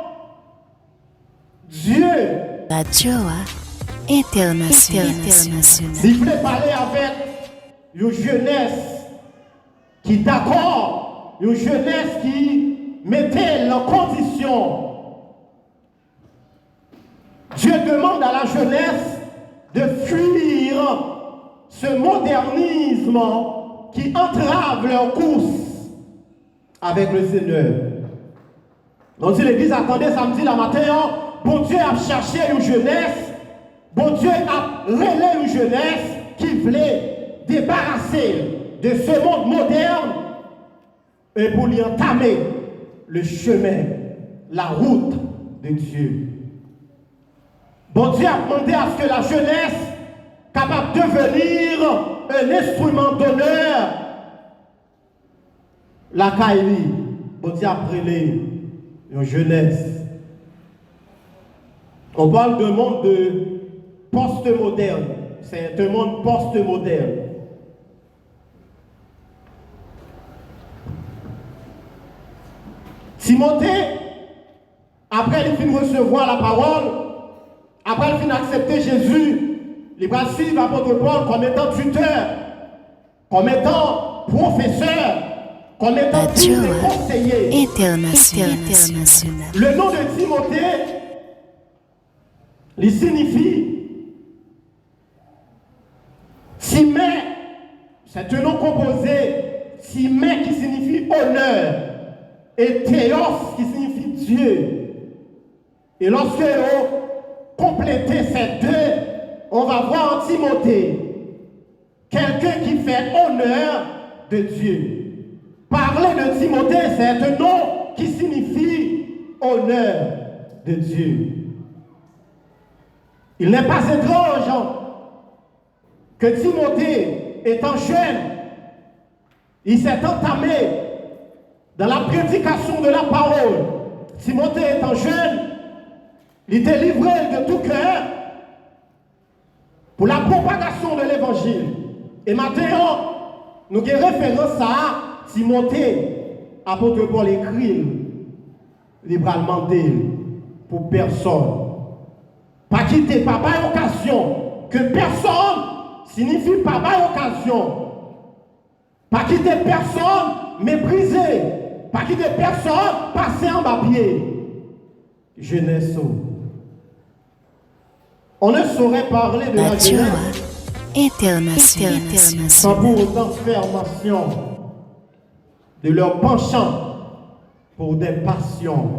Dieu, Radio Internationale. il voulait parler avec une jeunesse qui d'accord, une jeunesse qui mettait en condition. Dieu demande à la jeunesse de fuir ce modernisme qui entravent leur course avec le Seigneur. Donc si l'église attendait samedi la matin, bon Dieu a cherché une jeunesse, bon Dieu a relé une jeunesse qui voulait débarrasser de ce monde moderne et pour lui entamer le chemin, la route de Dieu. Bon Dieu a demandé à ce que la jeunesse capable de devenir un instrument d'honneur. La Kaili, bon Dieu a prélé une jeunesse. On parle d'un monde de post-moderne. C'est un monde post-moderne. Timothée, après il finit recevoir la parole, après il finit accepter Jésus, il va suivre l'apôtre Paul comme étant tuteur, comme étant professeur, comme étant conseiller international. Le nom de Timothée, il signifie Timée, c'est un nom composé, Timée qui signifie honneur, et Théos qui signifie Dieu. Et lorsque on complète ces deux, on va voir en Timothée quelqu'un qui fait honneur de Dieu. Parler de Timothée, c'est un nom qui signifie honneur de Dieu. Il n'est pas étrange que Timothée, étant jeune, il s'est entamé dans la prédication de la parole. Timothée étant jeune, il était livré de tout cœur pour la propagation de l'évangile. Et maintenant, nous avons référence à Timothée, apôtre Paul écrit, libéralement pour personne. Pas quitter, pas occasion, que personne signifie pas occasion. Pas quitter personne, mépriser. Pas quitter personne, passer en bas pied. Jeunesse. On ne saurait parler de la jeunesse international. sans pour autant faire mention de leur penchant pour des passions.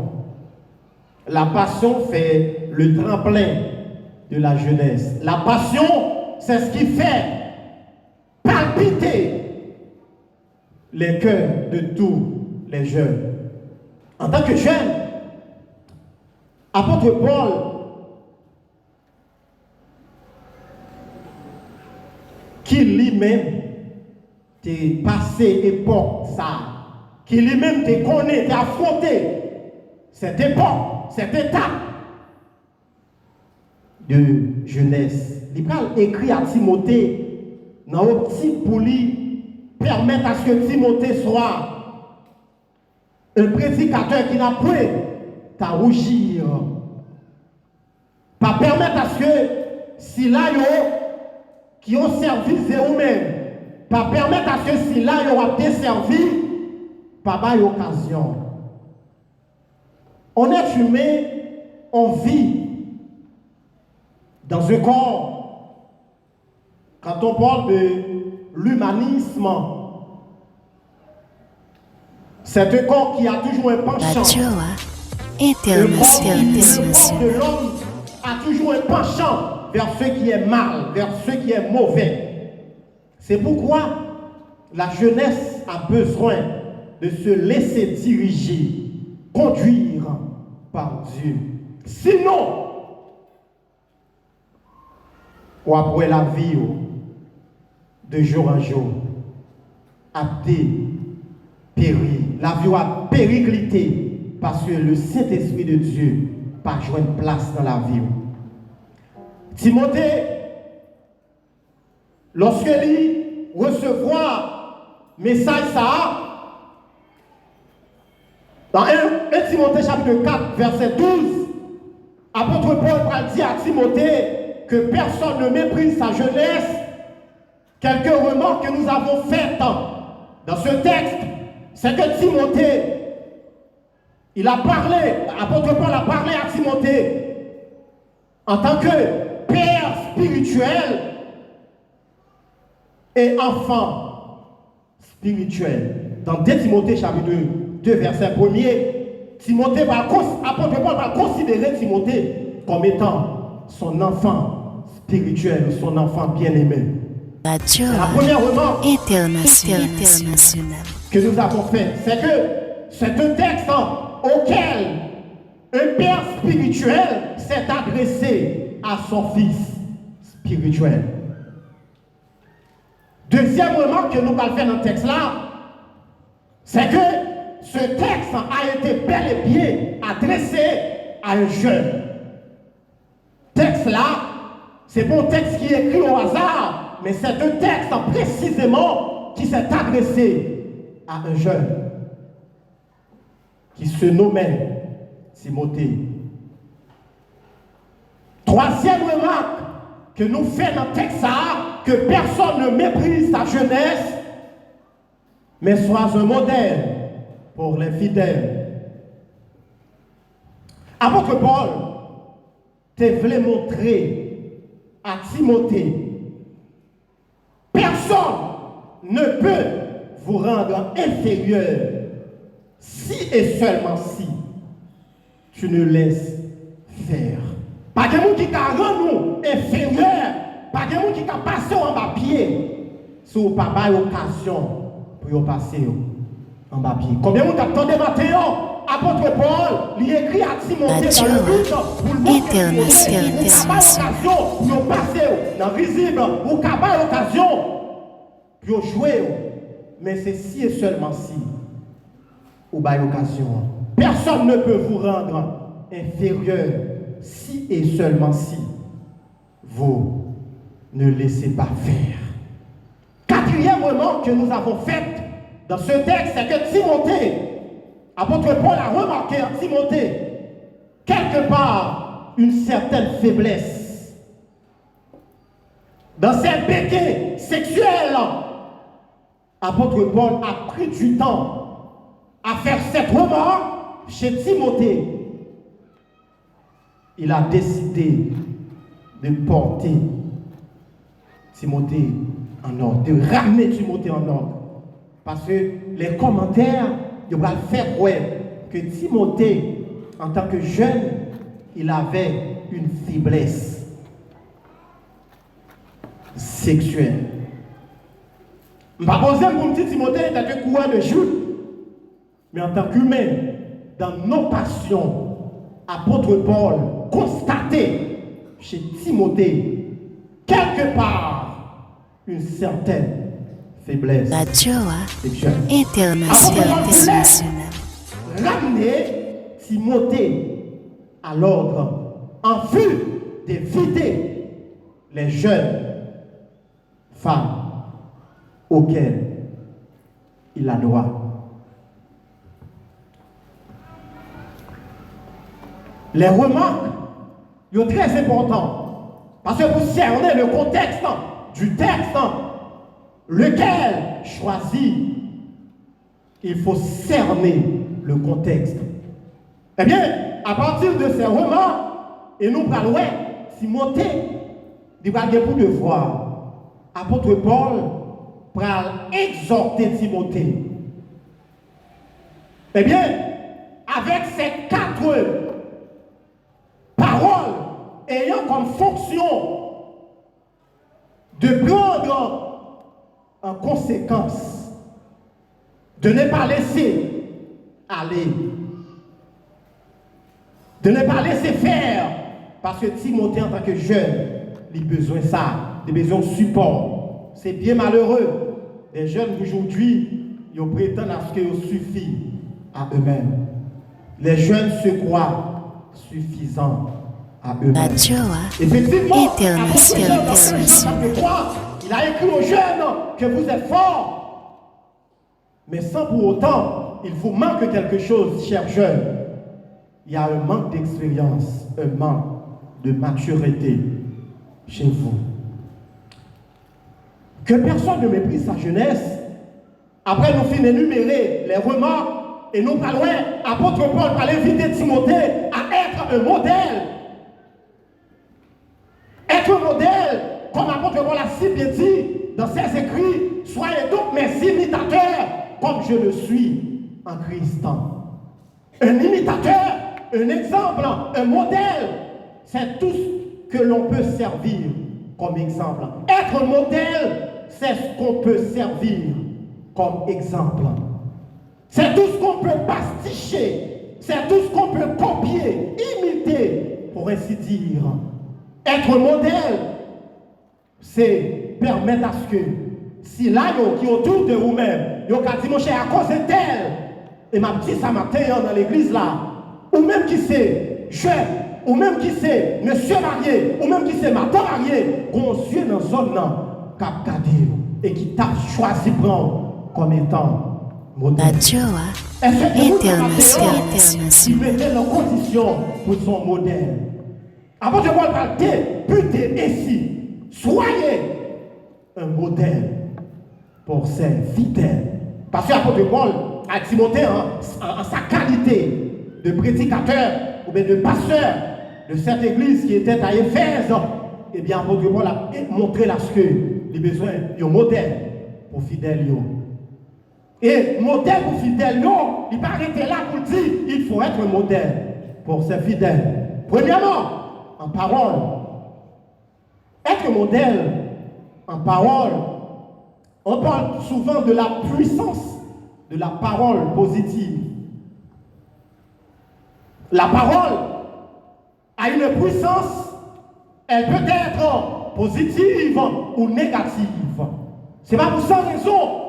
La passion fait le tremplin de la jeunesse. La passion, c'est ce qui fait palpiter les cœurs de tous les jeunes. En tant que jeune, apôtre Paul qui lui-même t'est passé époque ça, qui lui-même t'est connaît, t'est affronté cette époque, cette étape de jeunesse. Il a écrit à Timothée dans l'optique pour lui permettre à ce que Timothée soit un prédicateur qui n'a point qu'à rougir. Pas permettre à ce que si là qui ont servi eux-mêmes, pas permettre à ce que si là ils ont desservi, pas mal d'occasion. On est humain, on vit dans un corps. Quand on parle de l'humanisme, c'est un corps qui a toujours un penchant. Le corps de l'homme a toujours un penchant vers ce qui est mal, vers ce qui est mauvais. C'est pourquoi la jeunesse a besoin de se laisser diriger, conduire par Dieu. Sinon, ou après la vie, de jour en jour, a péri. La vie a périclité parce que le Saint-Esprit de Dieu n'a pas joué une place dans la vie. Timothée, lorsque il recevoir message ça, dans 1 Timothée chapitre 4, verset 12, apôtre Paul va dire à Timothée que personne ne méprise sa jeunesse. Quelques remarques que nous avons faites dans ce texte, c'est que Timothée, il a parlé, l'apôtre Paul a parlé à Timothée en tant que père spirituel et enfant spirituel. Dans 2 Timothée chapitre 2, verset 1er, apôtre Paul va considérer Timothée comme étant son enfant spirituel, son enfant bien-aimé. Radio La première remarque internationale que nous avons faite, c'est que c'est un texte auquel un père spirituel s'est adressé à son fils spirituel. Deuxième remarque que nous allons faire dans le texte là, c'est que ce texte a été bel et bien adressé à un jeune. Texte là, c'est pas un texte qui est écrit au hasard, mais c'est un texte précisément qui s'est adressé à un jeune qui se nommait Timothée. Troisième remarque que nous faisons dans le texte là, que personne ne méprise sa jeunesse, mais soit un modèle pour les fidèles. Apôtre Paul te voulait montrer à Timothée, personne ne peut vous rendre inférieur si et seulement si tu ne laisses faire. Pas de monde qui a rendu nous inférieur, pas de monde qui a passé en bas pied, si vous n'avez pas l'occasion pour passer en bas pied. Combien de monde attendez maintenant? Apôtre Paul, il écrit à Timothée dans le but pour le montrer qu'il n'a pas l'occasion pour passer dans le visible, ou n'a pas l'occasion pour jouer. Mais c'est si et seulement si vous avez l'occasion. Personne ne peut vous rendre inférieur si et seulement si vous ne laissez pas faire. Quatrième remarque que nous avons faite dans ce texte, c'est que Timothée, apôtre Paul a remarqué en Timothée, quelque part, une certaine faiblesse. Dans ses péchés sexuels, apôtre Paul a pris du temps à faire cette remarque chez Timothée. Il a décidé de porter Timothée en ordre, de ramener Timothée en ordre. Parce que les commentaires, ils vont faire ouais, que Timothée, en tant que jeune, il avait une faiblesse sexuelle. Je ne vais pas poser pour me dire Timothée est un coureur de Jude, mais en tant qu'humain, dans nos passions, apôtre Paul constatait chez Timothée quelque part une certaine faiblesse sexuelle. internationale. Ramener Timothée à l'ordre en vue d'éviter les jeunes femmes auxquelles il a droit. Les remarques sont très importantes parce que vous cernez le contexte du texte, lequel choisit, il faut cerner le contexte. Eh bien, à partir de ces remarques, et nous parlons, Timothée, il va avoir pour devoir. Apôtre Paul va exhorter Timothée. Eh bien, avec ces 4 paroles ayant comme fonction de prendre en conséquence, de ne pas laisser aller, de ne pas laisser faire, parce que Timothée en tant que jeune, il a besoin de ça, il a besoin de support. C'est bien malheureux. Les jeunes d'aujourd'hui, ils prétendent à ce qu'ils suffisent à eux-mêmes. Les jeunes se croient suffisants à eux-mêmes. Effectivement, il a écrit aux jeunes que vous êtes forts. Mais sans pour autant, il vous manque quelque chose, chers jeunes. Il y a un manque d'expérience, un manque de maturité chez vous. Que personne ne méprise sa jeunesse. Après, nous finissons d'énumérer les remarques et nous parlons, apôtre Paul va inviter Timothée à être un modèle. Être un modèle, comme apôtre Paul a si bien dit dans ses écrits, soyez donc mes imitateurs comme je le suis en Christ. Un imitateur, un exemple, un modèle, c'est tout ce que l'on peut servir comme exemple. Être un modèle, c'est ce qu'on peut servir comme exemple. C'est tout ce qu'on peut pasticher, c'est tout ce qu'on peut copier, imiter, pour ainsi dire. Être un modèle, c'est permettre à ce que, si là, qui est autour de vous-même, vous avez dit, mon cher, à cause de tel, et m'a dit ça matin dans l'église là, ou même qui c'est jeune, ou même qui c'est monsieur marié, ou même qui c'est madame mariée, qu'on suit dans zone là, cap et qui t'a choisi prendre comme étant modèle. Radio International. Il mettait dans condition pour son modèle. Avant de voir le putain ici, soyez un modèle pour ses fidèles. Parce que l'apôtre Paul a Timothée en sa qualité de prédicateur ou bien de pasteur de cette église qui était à Éphèse, eh bien l'apôtre Paul a montré là ce que les besoins d'un modèle pour fidèles. Et modèle pour fidèles, non, il ne pas arrêter là pour dire il faut être un modèle pour ses fidèles. Premièrement, en parole. Être modèle en parole, on parle souvent de la puissance de la parole positive. La parole a une puissance, elle peut être positive ou négative. Ce n'est pas pour ça raison.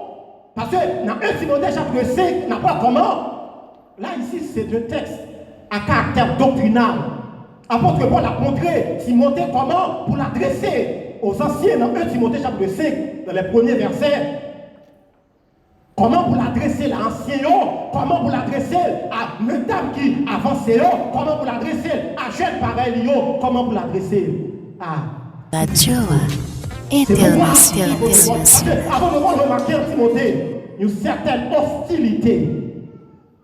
Parce que dans 1 Timothée chapitre 5, n'a pas comment. Là ici c'est un texte à caractère doctrinal. Apôtre Paul a montré Timothée comment pour l'adresser aux anciens dans 1 Timothée chapitre 5, dans les premiers versets. Comment pour l'adresser à l'ancien, comment pour l'adresser à mesdames qui avancent, comment pour l'adresser à jeunes pareils, comment pour l'adresser à Radio International. Avant de voir remarquer en Timothée une certaine hostilité,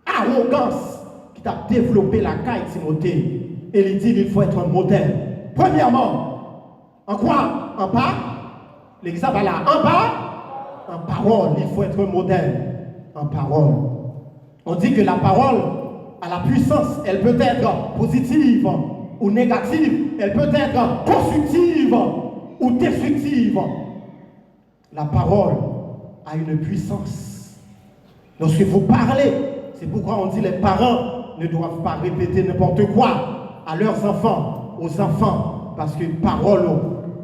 arrogance qui a développé la caille Timothée. Et il dit qu'il faut être un modèle. Premièrement, en quoi? En bas, l'exemple là, en bas, en parole, il faut être un modèle. En parole. On dit que la parole a la puissance, elle peut être positive ou négative, elle peut être constructive ou destructive. La parole a une puissance. Lorsque vous parlez, c'est pourquoi on dit les parents ne doivent pas répéter n'importe quoi à leurs enfants, aux enfants, parce que parole,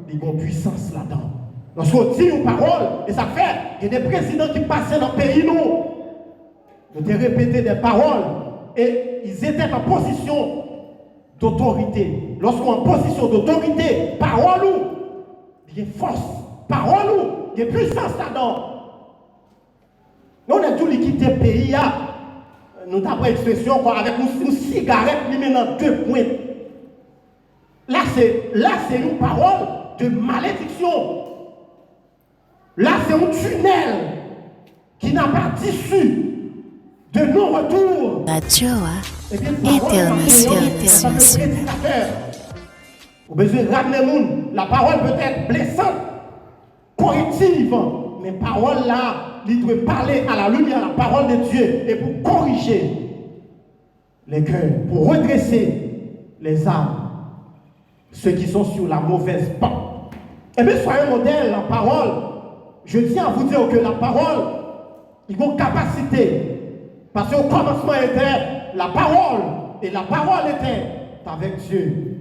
ils ont puissance là-dedans. Lorsqu'on dit une parole, et ça fait, il y a des présidents qui passaient dans le pays, nous ont répété des paroles, et ils étaient en position d'autorité. Lorsqu'on est en position d'autorité, parole, il y a force, parole, il y a puissance là-dedans. Nous, on a tout quitter le pays, nous avons une expression avec une cigarette, nous mettons 2 points. Là, c'est une parole de malédiction. Là, c'est un tunnel qui n'a pas d'issue, de non-retour. Radio International. International. Vous avez besoin de ramener le monde. La parole peut être blessante, corrective, mais parole là, il doit parler à la lumière, la parole de Dieu, et pour corriger les cœurs, pour redresser les âmes, ceux qui sont sur la mauvaise pente. Eh bien, soyez un modèle en parole. Je tiens à vous dire que la parole, il a une capacité. Parce qu'au commencement était la parole, et la parole était avec Dieu.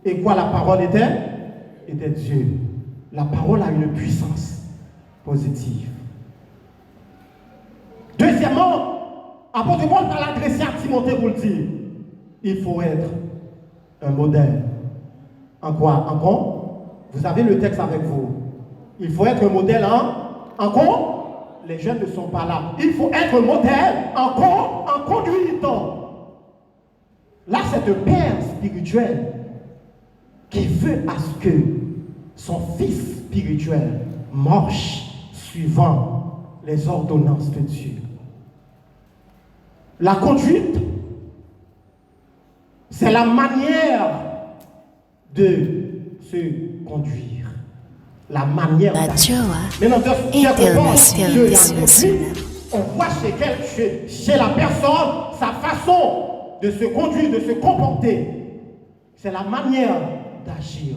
Et quoi la parole était? Était Dieu. La parole a une puissance positive. Deuxièmement, apôtre Paul va l'adresser à Timothée pour le dire. Il faut être un modèle. En quoi? En quoi? Vous avez le texte avec vous. Il faut être un modèle en quoi? Les jeunes ne sont pas là. Il faut être un modèle en quoi? En conduite. Là, c'est un père spirituel qui veut à ce que son fils spirituel marche suivant les ordonnances de Dieu. La conduite, c'est la manière de se conduire. La manière Radio International. on voit chez la personne sa façon de se conduire, de se comporter. C'est la manière d'agir.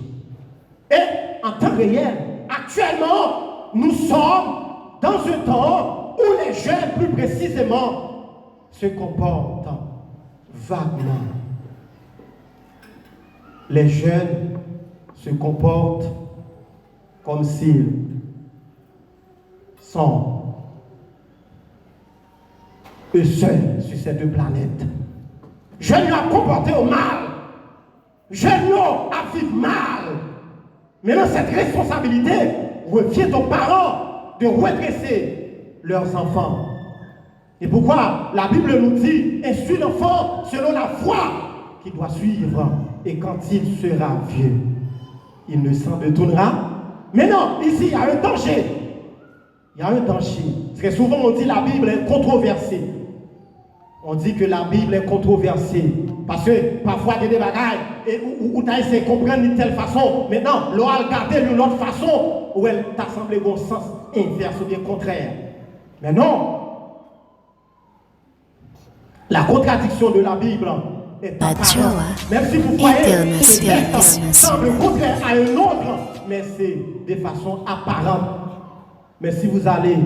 Et en temps réel, actuellement, nous sommes dans un temps où les jeunes, plus précisément, se comportent vaguement. Les jeunes se comportent comme s'ils sont eux seuls sur cette planète. Jeunes ont comporté au mal. Jeunes ont à vivre mal. Maintenant, cette responsabilité revient aux parents de redresser leurs enfants. Et pourquoi la Bible nous dit, instruis l'enfant selon la voie qu'il doit suivre. Et quand il sera vieux, il ne s'en détournera. Mais non, ici, il y a un danger. Il y a un danger. Très souvent, on dit que la Bible est controversée. On dit que la Bible est controversée. Parce que parfois, il y a des bagailles où tu as essayé de comprendre de telle façon. Maintenant, l'on a regardé d'une autre façon où elle t'a semblé bon sens inverse ou bien contraire. Mais non. La contradiction de la Bible est apparente. Même si vous voyez que le texte semble contraire à un autre, mais c'est de façon apparente. Mais si vous allez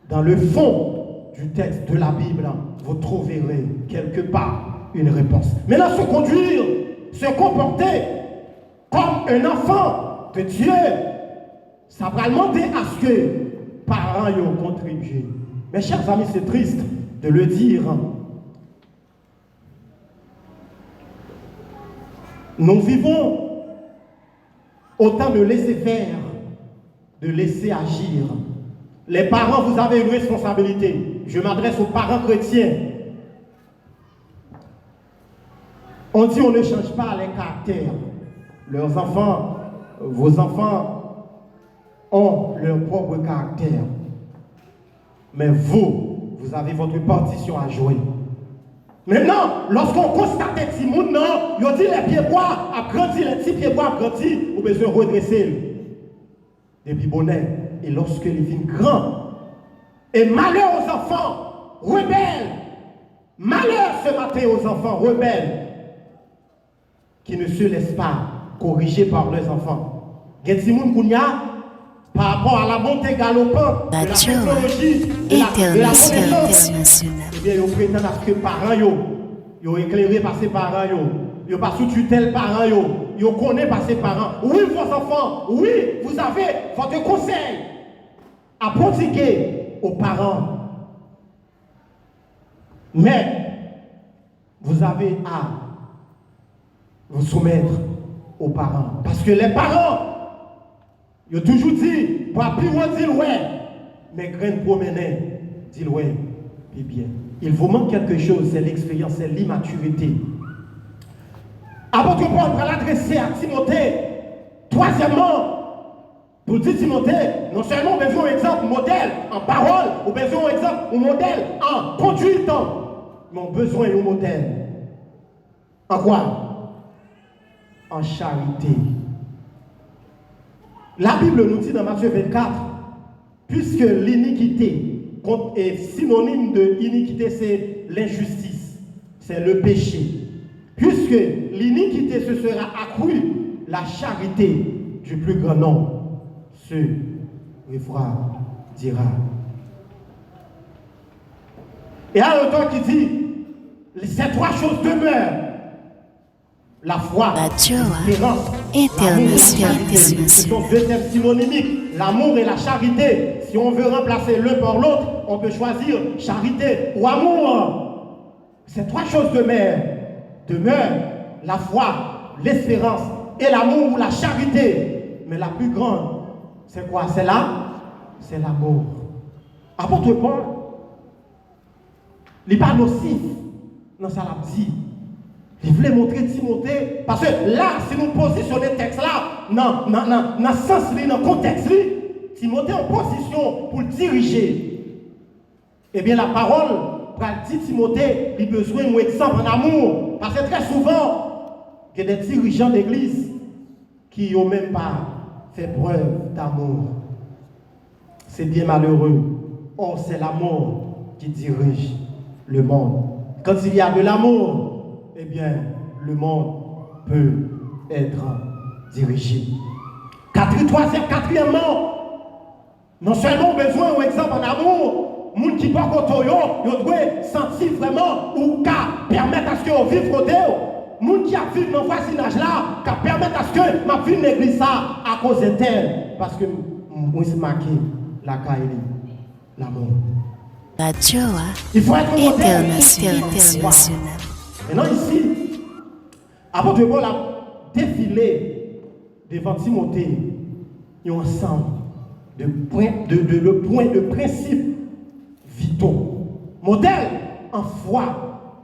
dans le fond du texte de la Bible, vous trouverez quelque part une réponse. Maintenant, se conduire, se comporter comme un enfant de Dieu, ça va demander à ce que parents y contribuent. Mes chers amis, c'est triste de le dire. Nous vivons au temps de laisser faire, de laisser agir. Les parents, vous avez une responsabilité. Je m'adresse aux parents chrétiens. On dit on ne change pas les caractères. Leurs enfants, vos enfants ont leur propre caractère. Mais vous avez votre partition à jouer. Maintenant, lorsqu'on constate que si moun non, il dit les pieds bois a grandi, les petits pieds bois a grandi, vous besoin de redresser depuis bonnet. Et lorsque les vignes grand, et malheur aux enfants rebelles, malheur ce matin aux enfants rebelles qui ne se laissent pas corriger par leurs enfants. Getsimoun Kounia, par rapport à la montée galopante de la technologie, de la connaissance, eh bien, ils prétendent à ce que les parents sont éclairés par ses parents, ils sont pas sous tutelle parents, ils connaissent par ses parents. Oui, vos enfants, oui, vous avez votre conseil à prodiguer aux parents. Mais vous avez à vous soumettre aux parents. Parce que les parents, ils ont toujours dit, papi ou dit ouais, mais graine promenée, dit ouais, puis bien. Il vous manque quelque chose, c'est l'expérience, c'est l'immaturité. Apôtre Paul va l'adresser à Timothée. Troisièmement, pour dire Timothée, non seulement on a besoin d'un exemple modèle en parole, on a besoin d'un exemple ou modèle en conduite, mais on a besoin d'un modèle. En quoi? En charité. La Bible nous dit dans Matthieu 24, puisque l'iniquité est synonyme de iniquité, c'est l'injustice, c'est le péché. Puisque l'iniquité se sera accrue, la charité du plus grand nombre se refroidira. Et à l'auteur qui dit, ces trois choses demeurent. La foi, l'espérance, internationale. Ce sont deux termes synonymiques, l'amour et la charité. Si on veut remplacer l'un par l'autre, on peut choisir charité ou amour. Ces trois choses demeurent la foi, l'espérance et l'amour ou la charité. Mais la plus grande, c'est quoi? C'est c'est l'amour. Apôtre Paul, il n'est pas nocif dans ça l'a dit. Il voulait montrer Timothée, parce que là, si nous positionnons le texte là, dans le sens, dans le contexte, Timothée en position pour le diriger. Eh bien, la parole, pour dire Timothée, il a besoin d'un exemple en amour. Parce que très souvent, il y a des dirigeants d'église qui n'ont même pas fait preuve d'amour. C'est bien malheureux. Or, c'est l'amour qui dirige le monde. Quand il y a de l'amour, eh bien, le monde peut être dirigé. Quatrièmement, non seulement besoin d'un exemple en amour, les gens qui parlent de yo, ils doivent sentir vraiment ou permettre à ce qu'ils vivent côté. Les gens qui vivent dans ce voisinage-là, qui permettent à ce que ma vie l'église à cause d'elle. Parce que moi, c'est marqué la caille, l'amour. Radio Il faut être International. Maintenant, ici, apôtre Paul a défilé devant Timothée un ensemble de points de principes vitaux. Modèle en foi.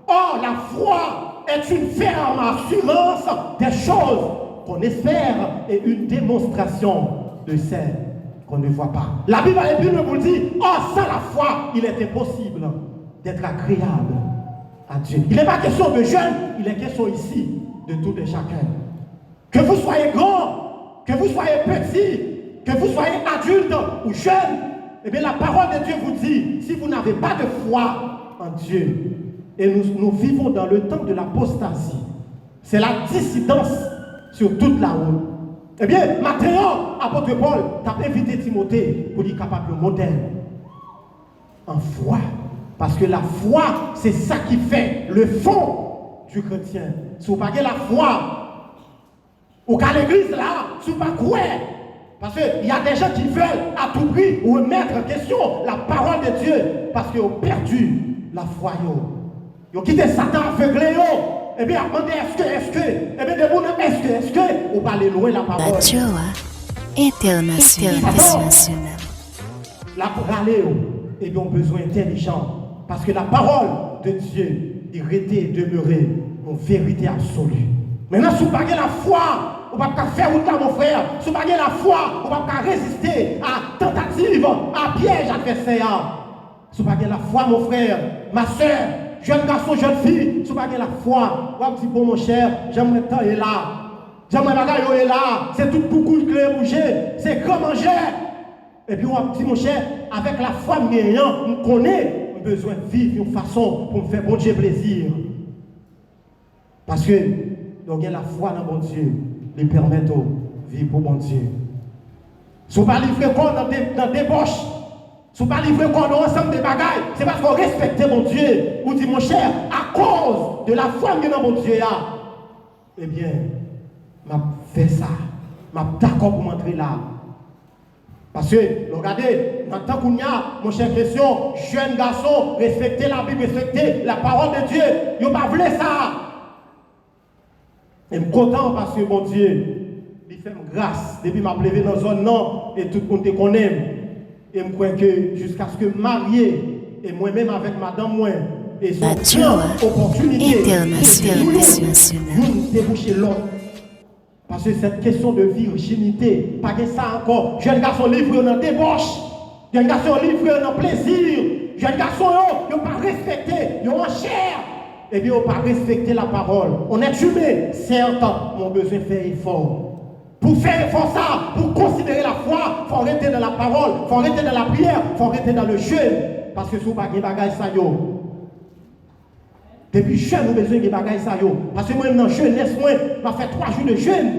Or, la foi est une ferme assurance des choses qu'on espère et une démonstration de celles qu'on ne voit pas. La Bible nous dit, sans la foi, il est impossible d'être agréable à Dieu. Il n'est pas question de jeunes, il est question ici de tout et chacun. Que vous soyez grand, que vous soyez petit, que vous soyez adulte ou jeune, eh bien la parole de Dieu vous dit, si vous n'avez pas de foi en Dieu, et nous vivons dans le temps de l'apostasie, c'est la dissidence sur toute la route. Eh bien, maintenant, apôtre Paul t'a invité Timothée pour être capable de modèle en foi. Parce que la foi, c'est ça qui fait le fond du chrétien. Si vous n'avez pas la foi, ou qu'à l'église là, si vous ne croyez pas, parce qu'il y a des gens qui veulent à tout prix remettre en question la parole de Dieu parce qu'ils ont perdu la foi. Ils ont quitté Satan aveuglé. Eh bien, demandez est-ce que, eh bien, est-ce que, on va aller loin la parole. Radio International. La parole, eh bien, on a besoin intelligent. Parce que la parole de Dieu est restée demeurée en vérité absolue. Maintenant, si vous n'avez pas la foi, on ne va pas faire autant, mon frère. Si vous n'avez pas la foi, on ne va pas résister à tentative, à piège adversaire. Si vous n'avez pas la foi, mon frère, ma soeur, jeune garçon, jeune fille, si vous n'avez pas la foi, on va dire, bon, mon cher, j'aimerais tant est là. J'aimerais bagaille est là. C'est tout beaucoup de clé bouger. C'est grand manger. Et puis, on va dire, mon cher, avec la foi, on connaît. Besoin de vivre une façon pour me faire bon Dieu plaisir. Parce que donc la foi dans bon Dieu lui permet de vivre pour bon Dieu. Si vous ne livrez pas dans des débauches, si vous ne livrez pas dans ensemble de bagailles, c'est parce qu'on respecte mon Dieu. Ou dit mon cher, à cause de la foi dans mon Dieu, eh bien, m'a fait ça. M'a d'accord pour m'entrer là. Parce que, regardez, maintenant qu'on y a, mon cher question, jeune garçon, respectez la Bible, respectez la parole de Dieu. Ils n'ont pas voulu ça. Et je suis content parce que mon Dieu, il fait grâce. Depuis ma levé dans une zone non, et tout le monde te connaît. Et je crois que jusqu'à ce que marié, et moi-même avec madame, moi, et son opportunité, nous déboucher l'autre. Parce que cette question de virginité, pas que ça encore. Jeune garçon livré dans débauche, jeune garçon livré dans plaisir, jeune garçon, ils n'ont pas respecté, ils ont en chair. Eh bien, ils n'ont pas respecté la parole. On est humain, certes, on a besoin de faire effort. Pour faire effort ça, pour considérer la foi, il faut arrêter dans la parole, il faut arrêter dans la prière, il faut arrêter dans le jeûne. Parce que si vous n'avez pas de bagaille, ça y est. Depuis jeune, nous avons besoin de bagaille ça yo. Parce que moi, dans jeunesse, moi, je fais 3 jours de jeûne.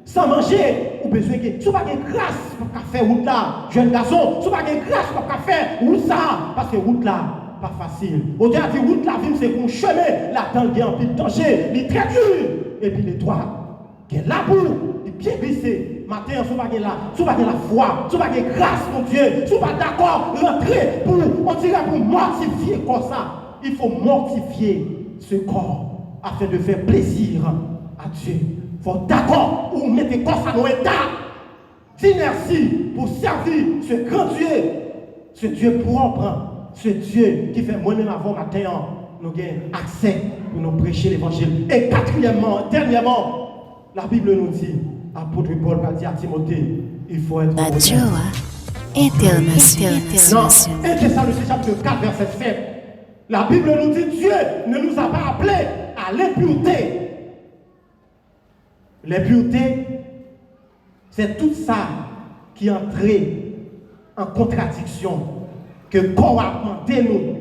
Sans manger, vous avez besoin de. Si vous n'avez pas de grâce pour faire route là, jeune garçon, si vous n'avez pas de grâce pour faire route ça, parce que route là, pas facile. On dit route là, c'est pour chemin, là, dans le peu de danger, il est très dur. Et puis les droits, qui est là pour, il pied glissé. Matin, si vous n'avez là, si vous n'avez la foi, si vous n'avez grâce, mon Dieu, si vous n'êtes pas d'accord, rentrez pour, on dirait pour mortifier comme ça. Il faut mortifier ce corps afin de faire plaisir à Dieu. Il faut d'accord ou mettre le corps dans l'état d'inertie pour servir ce grand Dieu, ce Dieu propre, ce Dieu qui fait moi-même avant matin, nous avons accès pour nous prêcher l'évangile. Et quatrièmement, dernièrement, la Bible nous dit, apôtre Paul va dire à Timothée, il faut être Radio International. Non, et que ça, le chapitre 4, verset 7. La Bible nous dit Dieu ne nous a pas appelés à l'impureté. L'impureté, c'est tout ça qui est entré en contradiction que corps a demandé nous,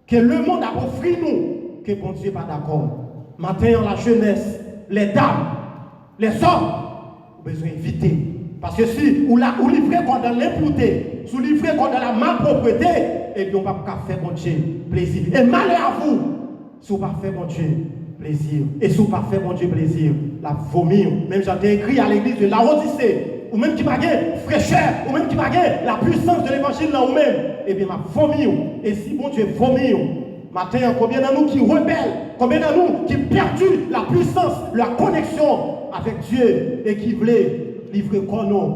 que le monde a offert nous, que bon Dieu n'est pas d'accord. Maintenant, la jeunesse, les dames, les hommes, ont besoin d'éviter. Parce que si vous livrez dans l'impureté, si vous livrez dans la malpropreté, et bien on ne va pas faire bon Dieu plaisir. Et malheur à vous, si vous ne pas faire bon Dieu plaisir. Et si vous ne pas faire bon Dieu plaisir, la vomir. Même j'ai écrit à l'église de l'Odyssée, ou même qui m'a fraîcheur, ou même qui m'a la puissance de l'évangile là, ou même, et bien m'a vomir. Et si bon Dieu vomir, matin, combien de nous qui rebellent, combien de nous qui perdent la puissance, la connexion avec Dieu et qui voulaient livrer comme nous,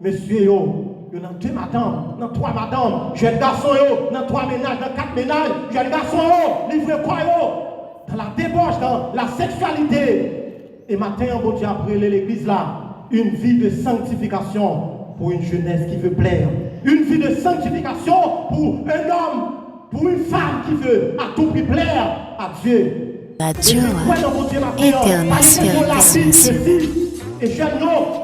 monsieur yo, dans 2 madames, dans 3 madames, jeune garçon yo, dans 3 ménages, dans 4 ménages, jeune garçon yo, livrer quoi yo, dans la débauche, dans la sexualité. Et matin, bon Dieu a brûlé l'église là, une vie de sanctification pour une jeunesse qui veut plaire, une vie de sanctification pour un homme, pour une femme qui veut à tout prix plaire à Dieu. Radio Internationale. Et jeune,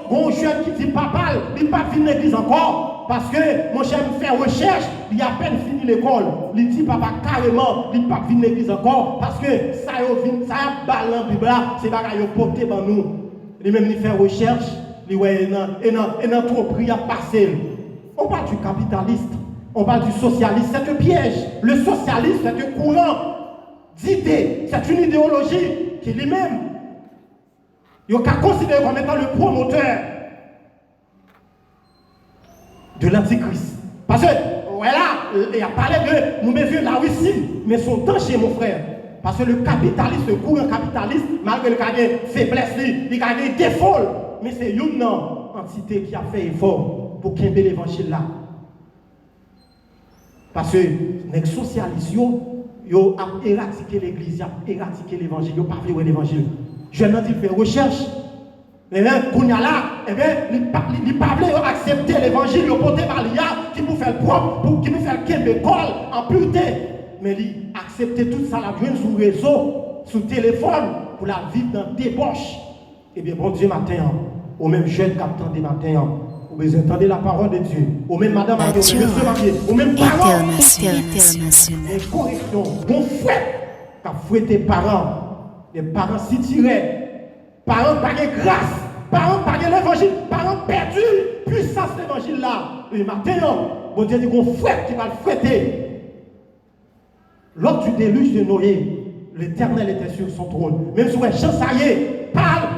bon jeune qui dit papa, il n'est pas fini l'église encore. Parce que mon cher me fait recherche, il a à peine fini l'école. Il dit papa carrément, il n'est pas fini l'église encore. Parce que ça a balan Bible, c'est bagaille porté par nous. Il même il fait recherche, il ouais et dans trop prix à passer. On parle du capitaliste, on parle du socialiste, c'est un piège. Le socialisme, c'est un courant d'idées, c'est une idéologie qui lui-même il a considéré comme étant le promoteur de l'antichrist. Parce que, voilà, il a parlé de nous mesures la Russie, mais son danger, mon frère. Parce que le capitaliste, le courant capitaliste, malgré le cas de faiblesse, il a des défauts. Mais c'est une entité qui a fait effort pour qu'aimer l'évangile là. Parce que les socialistes, ils ont éradiqué l'église, ils ont éradiqué l'évangile, ils n'ont pas vu l'évangile. Je n'ai dit faire recherche. Et bien, quand il y a là, eh bien, il parlait accepter l'évangile, il portait par l'IA qui vous fait propre, qui vous fait qu'un école en pureté. Mais il acceptait tout ça, la joindre sur le réseau, sur le téléphone, pour la vivre dans débauche. Eh bien, bon Dieu, matin, au même jeune capitaine des matins, vous entendez la parole de Dieu. Au même madame, au même parents. Internationale. Et correction, bon frère, qui a fouetté parents. Les parents s'y tiraient, parents pas de grâce, parents pas de l'évangile, parents perdus, puissance de l'évangile là. Et maintenant, bon Dieu dit qu'on fouette qui va le fouetter. Lors du déluge de Noé, l'Éternel était sur son trône. Même si Jean Saillé parle,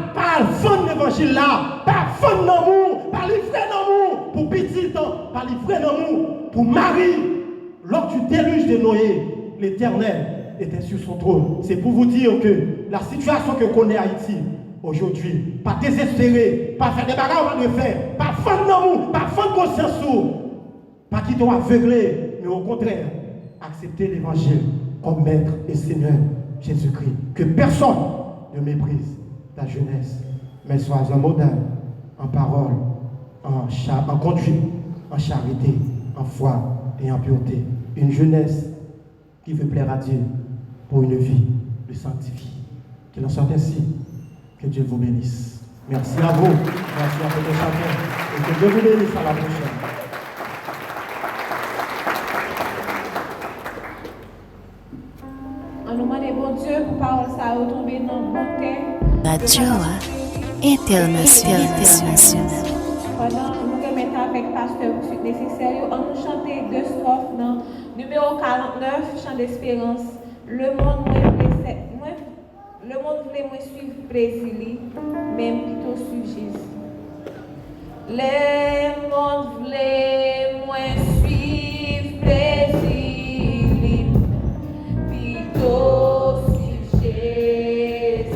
vendre l'évangile là, parle vendre l'amour, parle livrer l'amour pour petit temps, parle livrer l'amour pour Marie. Lors du déluge de Noé, l'Éternel était sur son trône. C'est pour vous dire que la situation que connaît Haïti aujourd'hui, pas désespérer, pas faire des bagarres on va le faire, pas faire d'amour, pas faire de conscience, pas qui doit aveugler, mais au contraire, accepter l'évangile comme maître et Seigneur Jésus-Christ. Que personne ne méprise ta jeunesse, mais sois un modèle en parole, en conduite, en charité, en foi et en pureté. Une jeunesse qui veut plaire à Dieu pour une vie de sanctifié. Qu'il en soit ainsi. Que Dieu vous bénisse. Merci à vous. Merci à votre chacun. Et que Dieu vous bénisse à la prochaine. En nous demandant bon Dieu pour parole ça retomber dans le bon terre. Radio Internationale. Pendant nous remettons avec pasteur suite nécessaire, on nous chanter 2 strophes dans numéro 49, chant d'espérance. Le monde voulait moins suivre Brésil, même plutôt suivre Jésus. Le monde voulait moins suivre Brésil, plutôt suivre Jésus.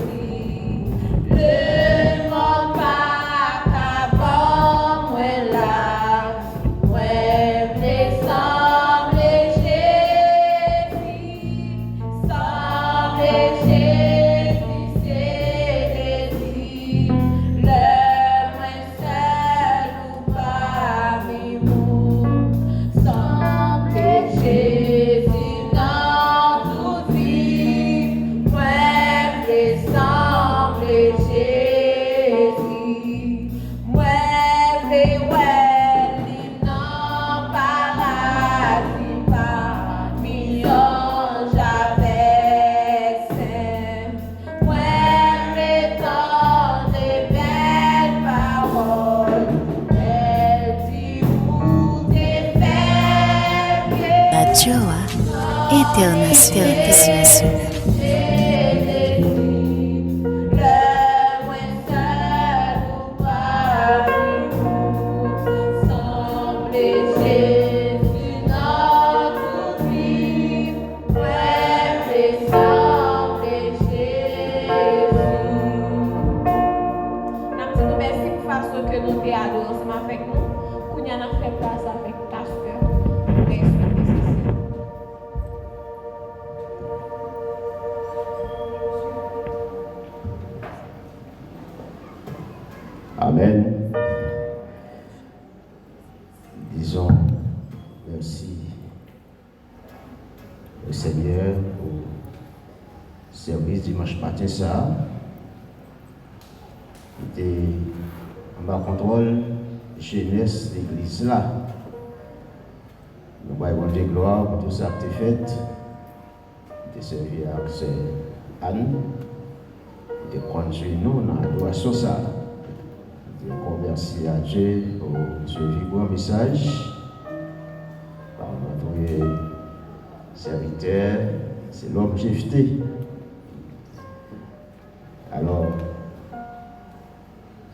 Le monde pas capable, moins là, moins descendre Jésus, sans Jésus. Le moins seul ou parmi moi. International. Amen. Disons merci au Seigneur pour le service dimanche matin. Ça était en bas contrôle jeunesse l'église là. Nous avons de gloire pour tout ça qui est fait. De servir à Anne, de conduire nous dans l'adoration ça. Merci à Dieu pour ce vigoureux message par notre serviteur, c'est l'homme jeté. Alors,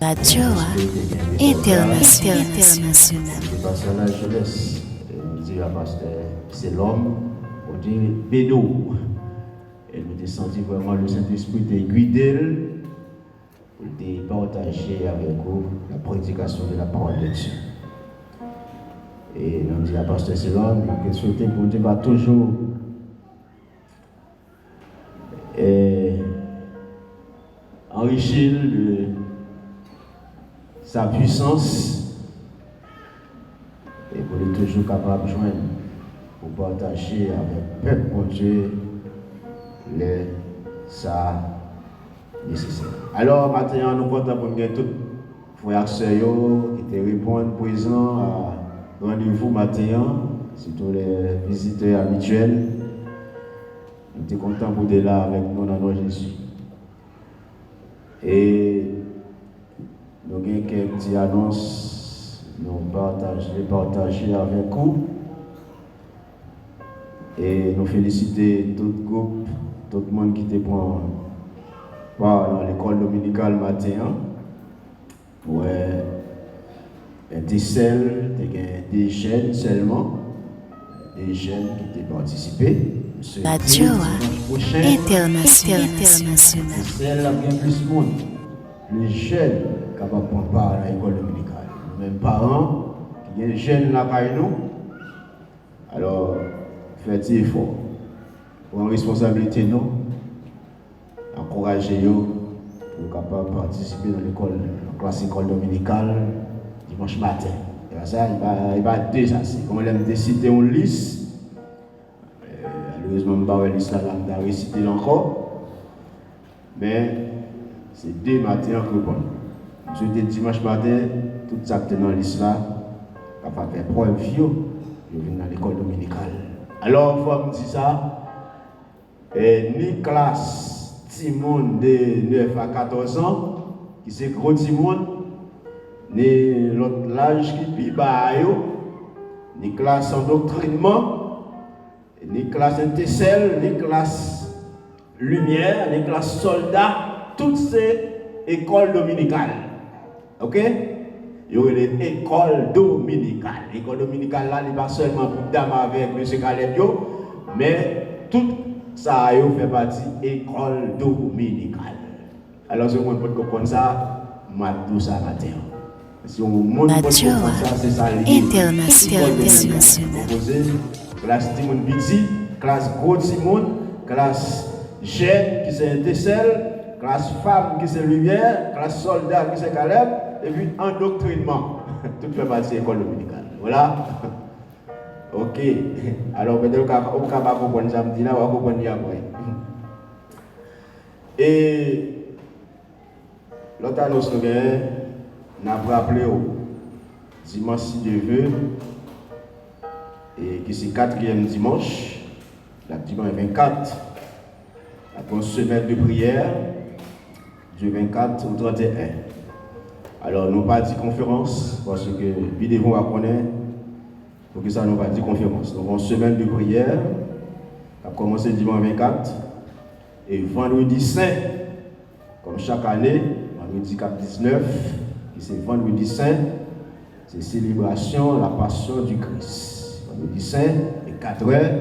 Radio International. Le personnage jeunesse, nous dit à pasteur, c'est l'homme, on dit bédo. Et nous avons senti vraiment le Saint-Esprit de guider pour partager avec vous la prédication de la parole de Dieu. Et nous dit à pasteur c'est l'homme, que souhaiter pour Dieu va toujours enrichir de sa puissance et pour être toujours capable de joindre pour partager avec le peuple de Dieu ça nécessaire. Alors maintenant nous comptons pour nous tous frères et sœurs qui te répondent présents à rendez-vous matin, surtout les visiteurs habituels. Nous sommes contents pour être là avec nous dans notre Jésus. Et nous avons quelques petites annonces, nous partager avec vous. Et nous féliciter tout le groupe, tout le monde qui te prend part dans l'école dominicale matin. Ouais, des jeunes seulement, des jeunes qui ont participé. Radio International. C'est là bien plus de monde. Les jeunes capables de prendre part à l'école dominicale. Même parents qui ont des jeunes là par nous. Alors, faites effort. Pour une responsabilité, nous, encouragez-vous pour capable de participer dans l'école, la classe école dominicale dimanche matin. Et ça, il va déjà, comme on aime décider une liste. Malheureusement, je ne vais pas réciter encore. Mais c'est dès matin que bon. Je dis dimanche matin, tout ça qui est dans la liste là, va faire preuve, je viens dans l'école dominicale. Alors, il faut me dire ça. Ni classe Timon de 9 à 14 ans, qui c'est gros Timon, ni l'autre l'âge qui est bas, ni classe endoctrinement, ni classe intesselle, ni classe lumière, ni classe soldat, toutes ces écoles dominicales. Ok? Il y a une école dominicale. L'école dominicale là, n'est pas seulement pour dames avec M. Caleb, mais tout ça fait partie de l'école dominicale. Alors, si on peut comprendre ça, je vais tout ça matin. Si on peut comprendre ça, c'est ça. International. Classe Timon Biti, classe Gros Timon, classe jeune qui c'est Tessel, classe femme qui c'est Lumière, classe soldat qui c'est Caleb, et puis endoctrinement. Tout fait partie de l'école dominicale. Voilà. Ok. Alors, peut-être qu'on ne peut pas comprendre ça, on va comprendre après. Et l'autre annonce, nous avons rappelé dimanche si Dieu veut, et qui c'est 4e dimanche, la dimanche 24, après une semaine de prière, du 24 au 31. Alors, nous pas dit conférence, parce que nous devons connaître, pour que ça nous pas dit conférence. Donc, une semaine de prière, a commencé dimanche 24 et vendredi saint, comme chaque année, vendredi 19, qui c'est vendredi saint, c'est célébration la passion du Christ. Vendredi saint, et 4 heures,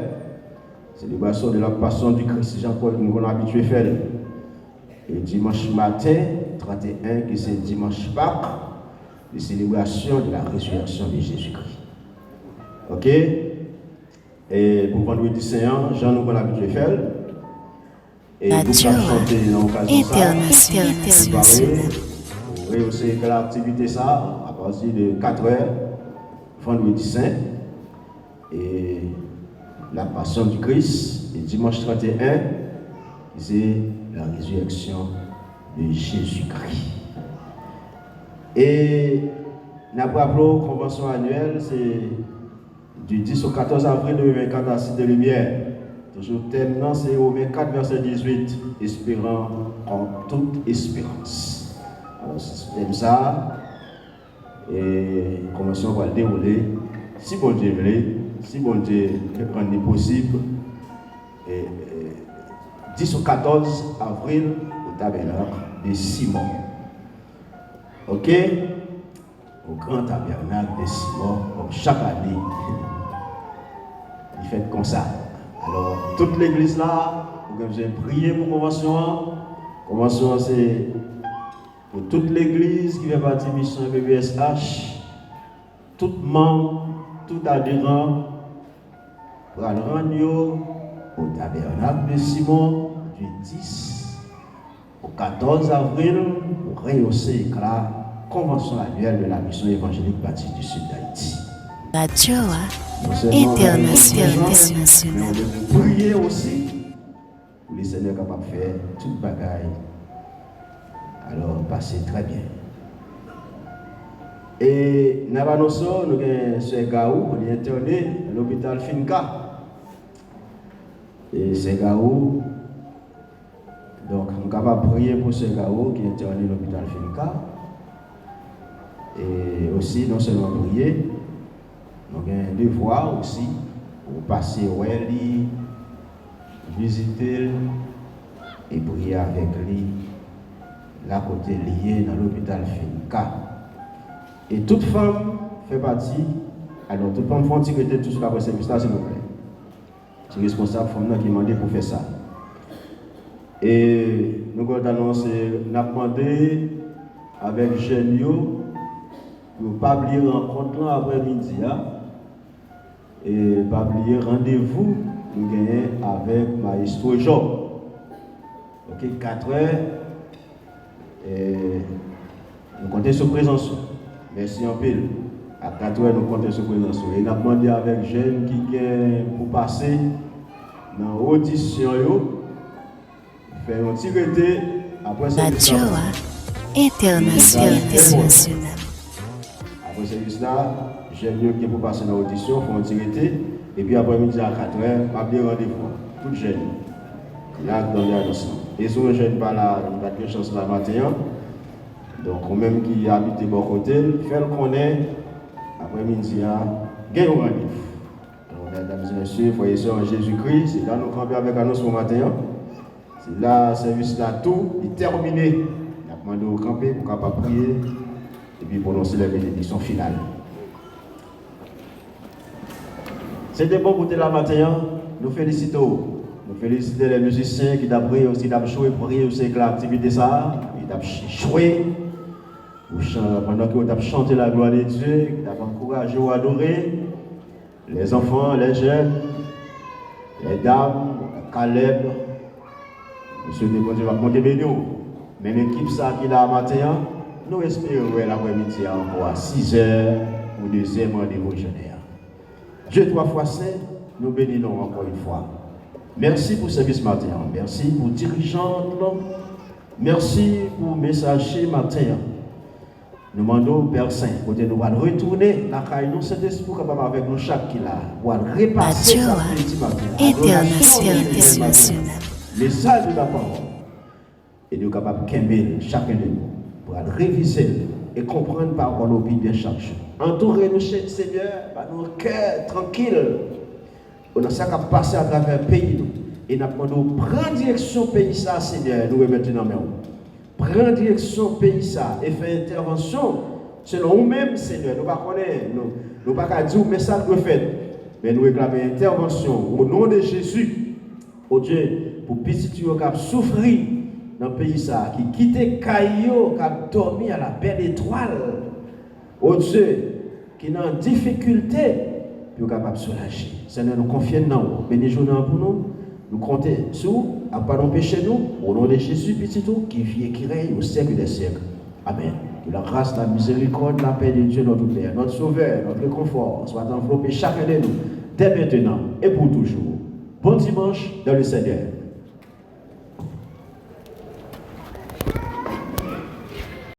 célébration de la passion du Christ. Jean-Paul, nous avons habitué à faire. Et dimanche matin, 31, qui c'est dimanche Pâques, la célébration de la résurrection de Jésus-Christ. Ok? Et pour vendredi saint, Jean nous avons l'habitude de faire. Et La pour joie chanter dans l'occasion internationale. pour rehausser l'activité ça à partir de 4 heures, vendredi saint, et la passion du Christ, et dimanche 31, c'est la résurrection de Jésus-Christ. Et nous avons appelé la convention annuelle, c'est du 10 au 14 avril 2024 à Cité de Lumière. Toujours thème, c'est Romains 4, verset 18, espérant en toute espérance. Alors, c'est thème ça, et la convention va le dérouler, si bon Dieu veut, si bon Dieu est possible, et 10 au 14 avril au tabernacle de Simon. Ok? Au grand tabernacle de Simon, comme chaque année, il fait comme ça. Alors, toute l'église là, vous avez prié pour la convention. La convention, c'est pour toute l'église qui fait partie de la mission BBSH, tout membre, tout adhérent, pour le rendre au tabernacle de Simon du 10 au 14 avril pour rehausser la convention annuelle de la mission évangélique baptiste du sud d'Haïti. La joie internationale. Mais on devait prier aussi pour les seigneurs capables de faire toute bagaille. Alors, passez très bien. Et nous avons annoncé, nous avons M. Gaou, on est interné à l'hôpital Finca. Et M. Gaou, donc nous sommes capables de prier pour M. Gaou qui est interné à l'hôpital Finca. Et aussi, non seulement prier, nous avons un devoir aussi pour passer au lui, visiter et prier avec lui, là côté lié dans l'hôpital Finca. Et toute femme fait partie, alors toute femme font tirer tout sur la service là, s'il vous plaît. C'est responsable femme qui m'a demandé pour faire ça. Et nous avons annoncé, nous avons demandé avec Genio pour ne pas oublier rencontre là après-midi. Et pas oublier rendez-vous nous gagnons avec Maestro Job. Ok, 4 heures. Et nous comptons sur présence. Merci en pile. À 4 heures, nous comptons sur présence. Et nous avons demandé avec jeunes qui viennent pour passer dans l'audition, faire un petit rété après La joie internationale. Après service là, j'aime mieux qui pour passer dans l'audition, font un petit rété. Et puis après-midi à 4 heures, pas de rendez-vous. Tout jeune. Là, dans l'annonce. Et si on ne jeune pas là, on n'a pas de chance là matin. Donc, on même qui habite de bon côté, fait le connaître. Après-midi, il y a un rendez-vous. Donc, mesdames et messieurs, frères et sœurs en Jésus-Christ, c'est là nous campons avec annonce ce matin. C'est là, le service là, tout est terminé. On a demandé au camper pour capable prier et puis prononcer la bénédiction finale. C'était bon pour la matin. Nous félicitons. Nous félicitons les musiciens qui ont prié aussi, qui joué pour réussir l'activité ça, qui ont joué. Pendant que vous avez chanté la gloire de Dieu, qui ont encouragé à adorer, les enfants, les jeunes, les dames, Caleb, monsieur Débondieu va compter bénio. Mais l'équipe ça qui est là matin, nous espérons l'après-midi encore à 6h pour le deuxième rendez-vous jeûneur. Dieu 3 fois saint, nous bénissons encore une fois. Merci pour ce service matin, merci pour dirigeant, merci pour messager matin. Nous demandons au Père Saint, côté nous allons retourner la caille, nous cet esprit capable avec nous chaque qui là, pour repasser la petit matin. internationale. Les salles de la parole. Et nous sommes capables de camber chacun de nous pour réviser et comprendre par parole bien chaque jour. Entourez-nous, Seigneur, par nos cœurs tranquilles. On a ça qui a passé à travers le pays. Et nous avons prendre direction pays ça, Seigneur, nous remettons dans main. Prendre direction pays ça et faire intervention selon nous-mêmes, Seigneur. Nous ne pouvons pas dire mais ça doit faire. Mais nous réclamons intervention au nom de Jésus. Oh Dieu, pour petit qui a souffert dans le pays ça, qui quitte Caillou, qui a dormi à la belle étoile. Oh Dieu, qui est en difficulté, pour capable soulager. Seigneur, nous confions dans vous. Bénis-nous pour nous. Nous comptons sur vous, à pas nous pécher nous, au nom de Jésus, petit tout, qui vit et qui règne au siècle des siècles. Amen. Que la grâce, la miséricorde, la paix de Dieu, notre Père, notre Sauveur, notre réconfort, soit enveloppé chacun de nous, dès maintenant et pour toujours. Bon dimanche dans le Seigneur.